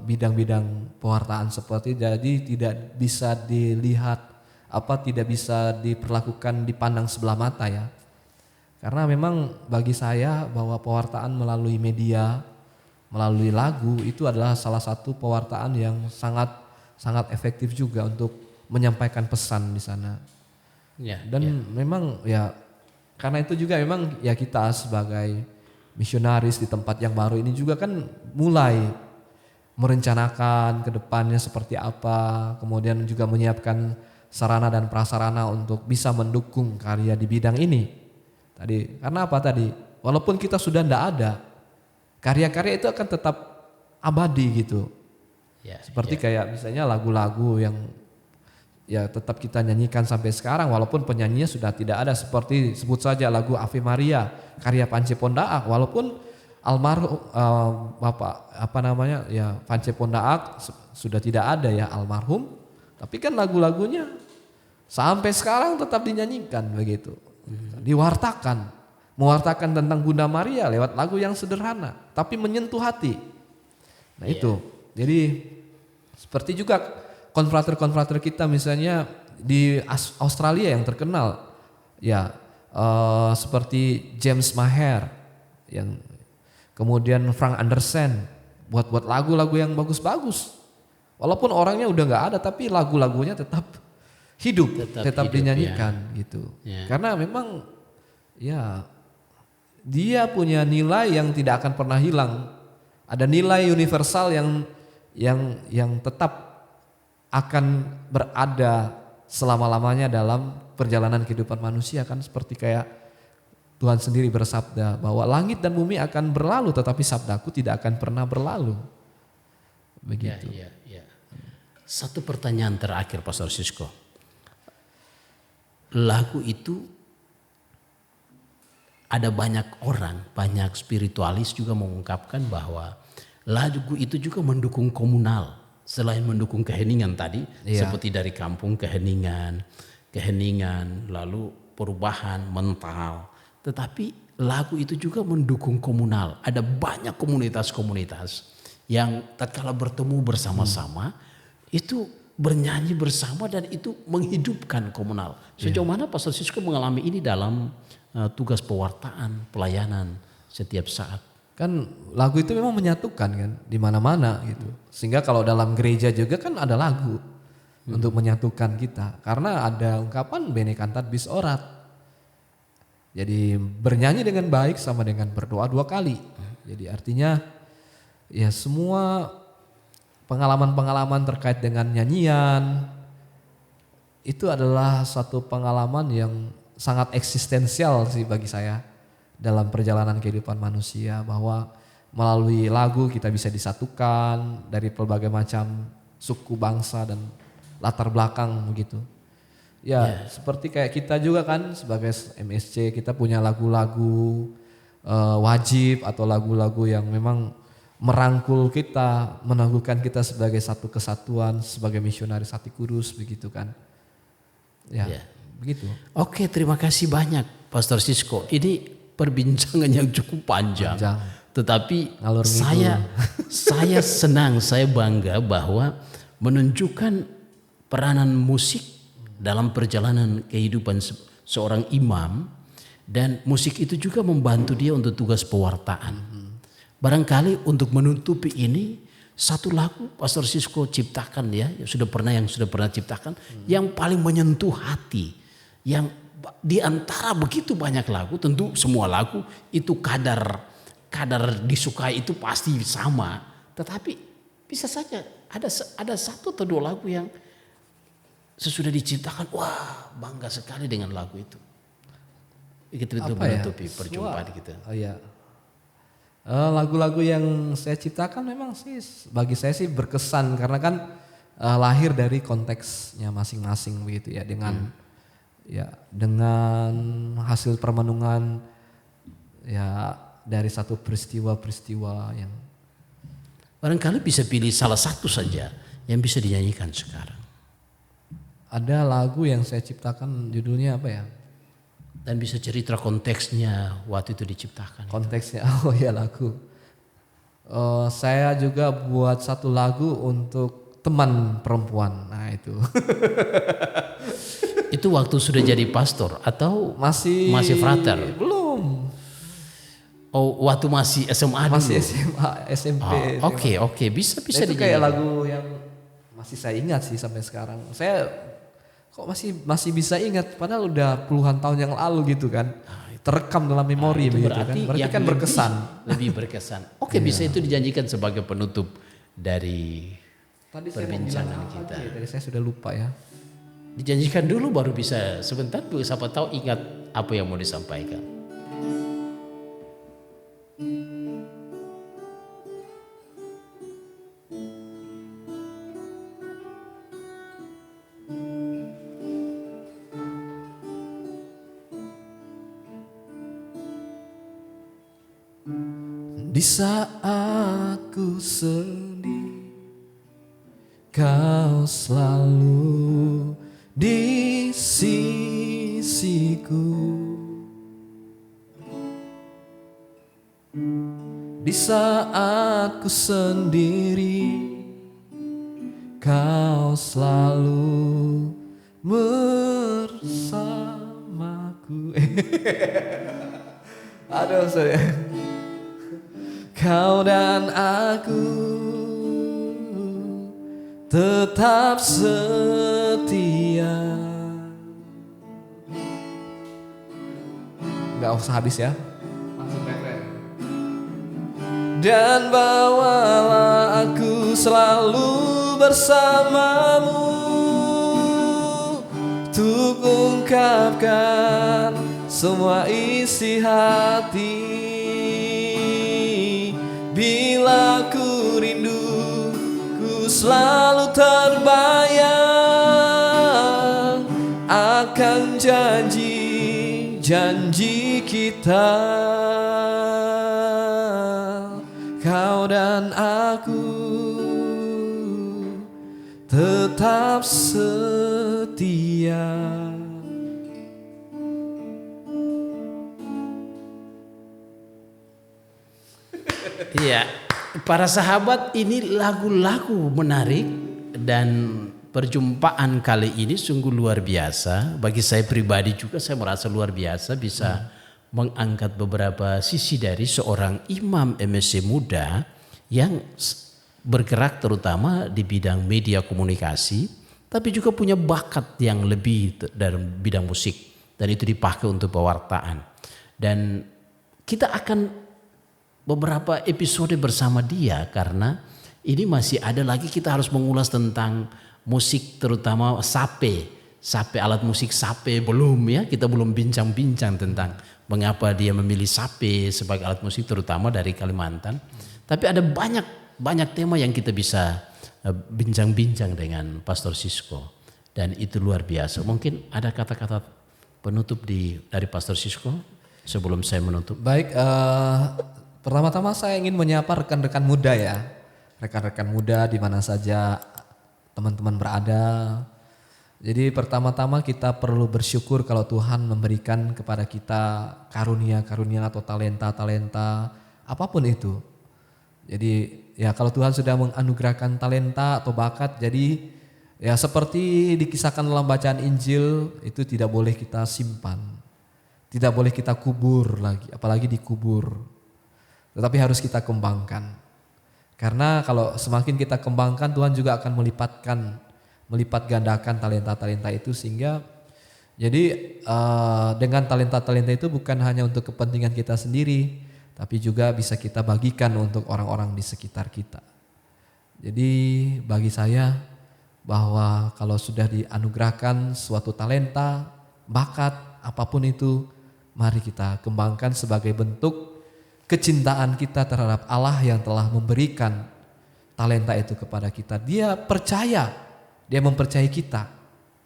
bidang-bidang pewartaan seperti, jadi tidak bisa dilihat tidak bisa diperlakukan dipandang sebelah mata ya. Karena memang bagi saya bahwa pewartaan melalui media, melalui lagu itu adalah salah satu pewartaan yang sangat efektif juga untuk menyampaikan pesan di sana. Memang ya karena itu juga memang ya kita sebagai misionaris di tempat yang baru ini juga kan mulai merencanakan ke depannya seperti apa, kemudian juga menyiapkan sarana dan prasarana untuk bisa mendukung karya di bidang ini. Karena apa tadi? Walaupun kita sudah tidak ada, karya-karya itu akan tetap abadi gitu. Seperti kayak misalnya lagu-lagu yang ya tetap kita nyanyikan sampai sekarang walaupun penyanyinya sudah tidak ada, seperti sebut saja lagu Ave Maria karya Pance Pondaak, walaupun almarhum Bapak Pance Pondaak sudah tidak ada ya almarhum, tapi kan lagu-lagunya sampai sekarang tetap dinyanyikan begitu. Mewartakan tentang Bunda Maria lewat lagu yang sederhana tapi menyentuh hati. Itu. Jadi seperti juga konfrater-konfrater kita misalnya di Australia yang terkenal ya seperti James Maher, yang kemudian Frank Andersen buat lagu-lagu yang bagus-bagus. Walaupun orangnya udah nggak ada tapi lagu-lagunya tetap hidup, tetap dinyanyikan gitu. Karena memang ya dia punya nilai yang tidak akan pernah hilang. Ada nilai universal yang tetap akan berada selama-lamanya dalam perjalanan kehidupan manusia, kan seperti kayak Tuhan sendiri bersabda bahwa langit dan bumi akan berlalu tetapi sabdaku tidak akan pernah berlalu. Begitu. Satu pertanyaan terakhir Pastor Sisko. Lagu itu ada banyak orang, banyak spiritualis juga mengungkapkan bahwa lagu itu juga mendukung komunal. Selain mendukung keheningan tadi, seperti dari kampung keheningan, lalu perubahan mental. Tetapi lagu itu juga mendukung komunal. Ada banyak komunitas-komunitas yang tatkala bertemu bersama-sama itu bernyanyi bersama dan itu menghidupkan komunal. Sejauh mana Pastor Sisko mengalami ini dalam tugas pewartaan, pelayanan setiap saat. Kan lagu itu memang menyatukan kan di mana-mana gitu. Sehingga kalau dalam gereja juga kan ada lagu untuk menyatukan kita. Karena ada ungkapan bene cantat bis orat. Jadi bernyanyi dengan baik sama dengan berdoa 2 kali. Jadi artinya ya semua pengalaman-pengalaman terkait dengan nyanyian itu adalah satu pengalaman yang sangat eksistensial sih bagi saya. Dalam perjalanan kehidupan manusia, bahwa melalui lagu kita bisa disatukan dari berbagai macam suku, bangsa dan latar belakang begitu. Ya, seperti kayak kita juga kan sebagai MSC kita punya lagu-lagu wajib atau lagu-lagu yang memang merangkul kita, meneguhkan kita sebagai satu kesatuan, sebagai misionaris hati kudus begitu kan. Ya, begitu. Oke, terima kasih banyak Pastor Sisko. Ini perbincangan yang cukup panjang. Tetapi saya senang, saya bangga bahwa menunjukkan peranan musik dalam perjalanan kehidupan seorang imam, dan musik itu juga membantu dia untuk tugas pewartaan. Barangkali untuk menutupi ini satu lagu Pastor Sisko ciptakan ya, yang sudah pernah ciptakan, yang paling menyentuh hati, yang di antara begitu banyak lagu, tentu semua lagu itu kadar disukai itu pasti sama, tetapi bisa saja ada 1 atau 2 lagu yang sesudah diciptakan, wah bangga sekali dengan lagu itu. Itu menutupi perjumpaan kita. Oh iya. Lagu-lagu yang saya ciptakan memang sih bagi saya sih berkesan karena kan lahir dari konteksnya masing-masing begitu ya, dengan hasil permenungan ya dari satu peristiwa yang barangkali bisa pilih salah satu saja yang bisa dinyanyikan sekarang. Ada lagu yang saya ciptakan judulnya apa ya? Dan bisa cerita konteksnya waktu itu diciptakan. Konteksnya, oh ya lagu. Saya juga buat satu lagu untuk teman perempuan. Nah itu. Itu waktu sudah jadi pastor atau masih frater? Belum. Oh, waktu masih SMA dulu. Masih SMA, SMP. Oke, bisa Nah, itu kayak lagu yang masih saya ingat sih sampai sekarang. Saya kok masih bisa ingat padahal udah puluhan tahun yang lalu gitu kan. Terekam dalam memori begitu kan. Berarti kan berkesan. Lebih berkesan. Oke, bisa itu dijanjikan sebagai penutup dari perbincangan kita. Tadi saya sudah lupa ya. Dijanjikan dulu baru bisa sebentar, siapa tahu ingat apa yang mau disampaikan. Di saat ku sedih, kau selalu di sisiku. Di saat ku sendiri, kau selalu bersamaku. Aduh, sorry. Kau dan aku tetap setia. Gak usah habis ya. Langsung refren. Dan bawalah aku selalu bersamamu untuk ungkapkan semua isi hati. Bila ku rindu, ku selalu terbayang akan janji kita, kau dan aku tetap setia. Iya, para sahabat, ini lagu-lagu menarik dan perjumpaan kali ini sungguh luar biasa. Bagi saya pribadi juga saya merasa luar biasa bisa mengangkat beberapa sisi dari seorang imam MSC muda yang bergerak terutama di bidang media komunikasi, tapi juga punya bakat yang lebih dari bidang musik, dan itu dipakai untuk pewartaan. Dan kita akan beberapa episode bersama dia karena ini masih ada lagi, kita harus mengulas tentang musik, terutama sape alat musik sape kita belum bincang-bincang tentang mengapa dia memilih sape sebagai alat musik terutama dari Kalimantan. Tapi ada banyak tema yang kita bisa bincang-bincang dengan Pastor Sisko, dan itu luar biasa. Mungkin ada kata-kata penutup dari Pastor Sisko sebelum saya menutup. Baik, pertama-tama saya ingin menyapa rekan-rekan muda ya. Rekan-rekan muda di mana saja teman-teman berada. Jadi pertama-tama kita perlu bersyukur kalau Tuhan memberikan kepada kita karunia-karunia atau talenta-talenta apapun itu. Jadi ya kalau Tuhan sudah menganugerahkan talenta atau bakat, jadi ya seperti dikisahkan dalam bacaan Injil, itu tidak boleh kita simpan. Tidak boleh kita kubur lagi, apalagi dikubur. Tetapi harus kita kembangkan. Karena kalau semakin kita kembangkan, Tuhan juga akan melipat gandakan talenta-talenta itu, sehingga jadi dengan talenta-talenta itu bukan hanya untuk kepentingan kita sendiri, tapi juga bisa kita bagikan untuk orang-orang di sekitar kita. Jadi bagi saya bahwa kalau sudah dianugerahkan suatu talenta, bakat, apapun itu, mari kita kembangkan sebagai bentuk kecintaan kita terhadap Allah yang telah memberikan talenta itu kepada kita. Dia mempercayai kita.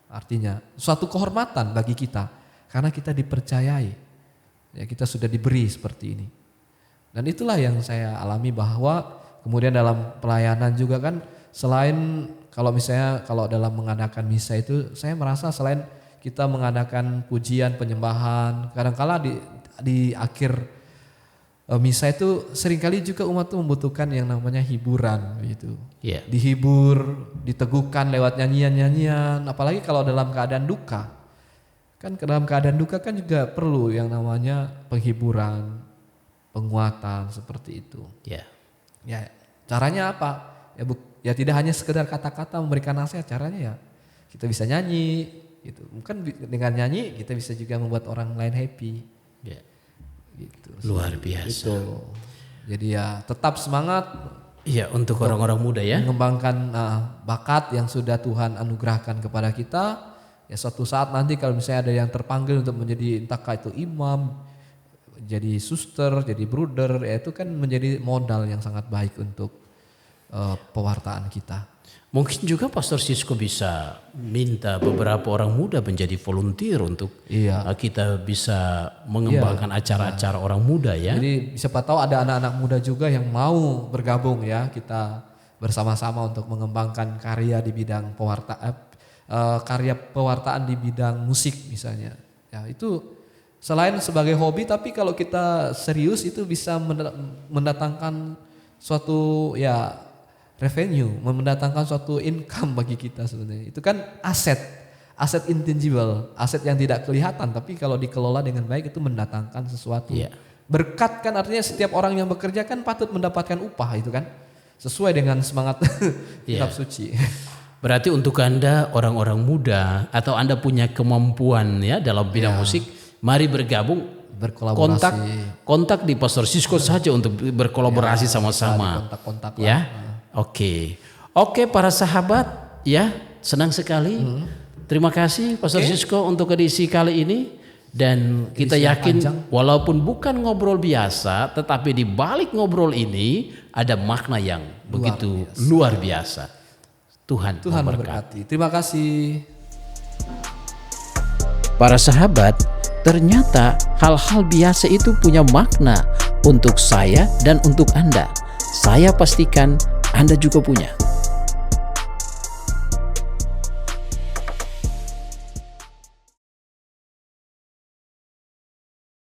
Artinya suatu kehormatan bagi kita karena kita dipercayai. Ya, kita sudah diberi seperti ini. Dan itulah yang saya alami, bahwa kemudian dalam pelayanan juga kan, selain kalau dalam mengadakan misa itu, saya merasa selain kita mengadakan pujian, penyembahan, kadang-kala di akhir misa itu seringkali juga umat itu membutuhkan yang namanya hiburan gitu. Yeah. Dihibur, diteguhkan lewat nyanyian-nyanyian, apalagi kalau dalam keadaan duka. Kan dalam keadaan duka kan juga perlu yang namanya penghiburan, penguatan seperti itu. Yeah. Ya, caranya apa? Ya tidak hanya sekedar kata-kata memberikan nasihat, caranya ya kita bisa nyanyi gitu. Mungkin dengan nyanyi kita bisa juga membuat orang lain happy. Yeah. Gitu. Luar biasa. Gitu. Jadi ya tetap semangat. Iya, untuk orang-orang muda ya. Mengembangkan bakat yang sudah Tuhan anugerahkan kepada kita. Ya suatu saat nanti kalau misalnya ada yang terpanggil untuk menjadi entahkah itu imam, jadi suster, jadi bruder, ya itu kan menjadi modal yang sangat baik untuk pewartaan kita. Mungkin juga Pastor Sisko bisa minta beberapa orang muda menjadi volunteer untuk kita bisa mengembangkan acara-acara orang muda ya. Jadi siapa tahu ada anak-anak muda juga yang mau bergabung ya, kita bersama-sama untuk mengembangkan karya di bidang karya pewartaan di bidang musik misalnya. Ya itu selain sebagai hobi, tapi kalau kita serius itu bisa mendatangkan suatu ya revenue, mendatangkan suatu income bagi kita sebenarnya. Itu kan aset intangible, aset yang tidak kelihatan, tapi kalau dikelola dengan baik itu mendatangkan sesuatu. Yeah. Berkat kan artinya setiap orang yang bekerja kan patut mendapatkan upah, itu kan sesuai dengan semangat kitab suci. Berarti untuk Anda orang-orang muda atau Anda punya kemampuan ya dalam bidang musik, mari bergabung, berkolaborasi. Kontak di Pastor Sisko saja untuk berkolaborasi sama-sama. Kontak-kontak ya. Oke, para sahabat ya, senang sekali. Terima kasih Pastor Sisko untuk edisi kali ini, dan kita yakin walaupun bukan ngobrol biasa, tetapi di balik ngobrol ini ada makna yang begitu luar biasa. Tuhan memberkati. Terima kasih. Para sahabat, ternyata hal-hal biasa itu punya makna untuk saya dan untuk Anda. Saya pastikan Anda juga punya.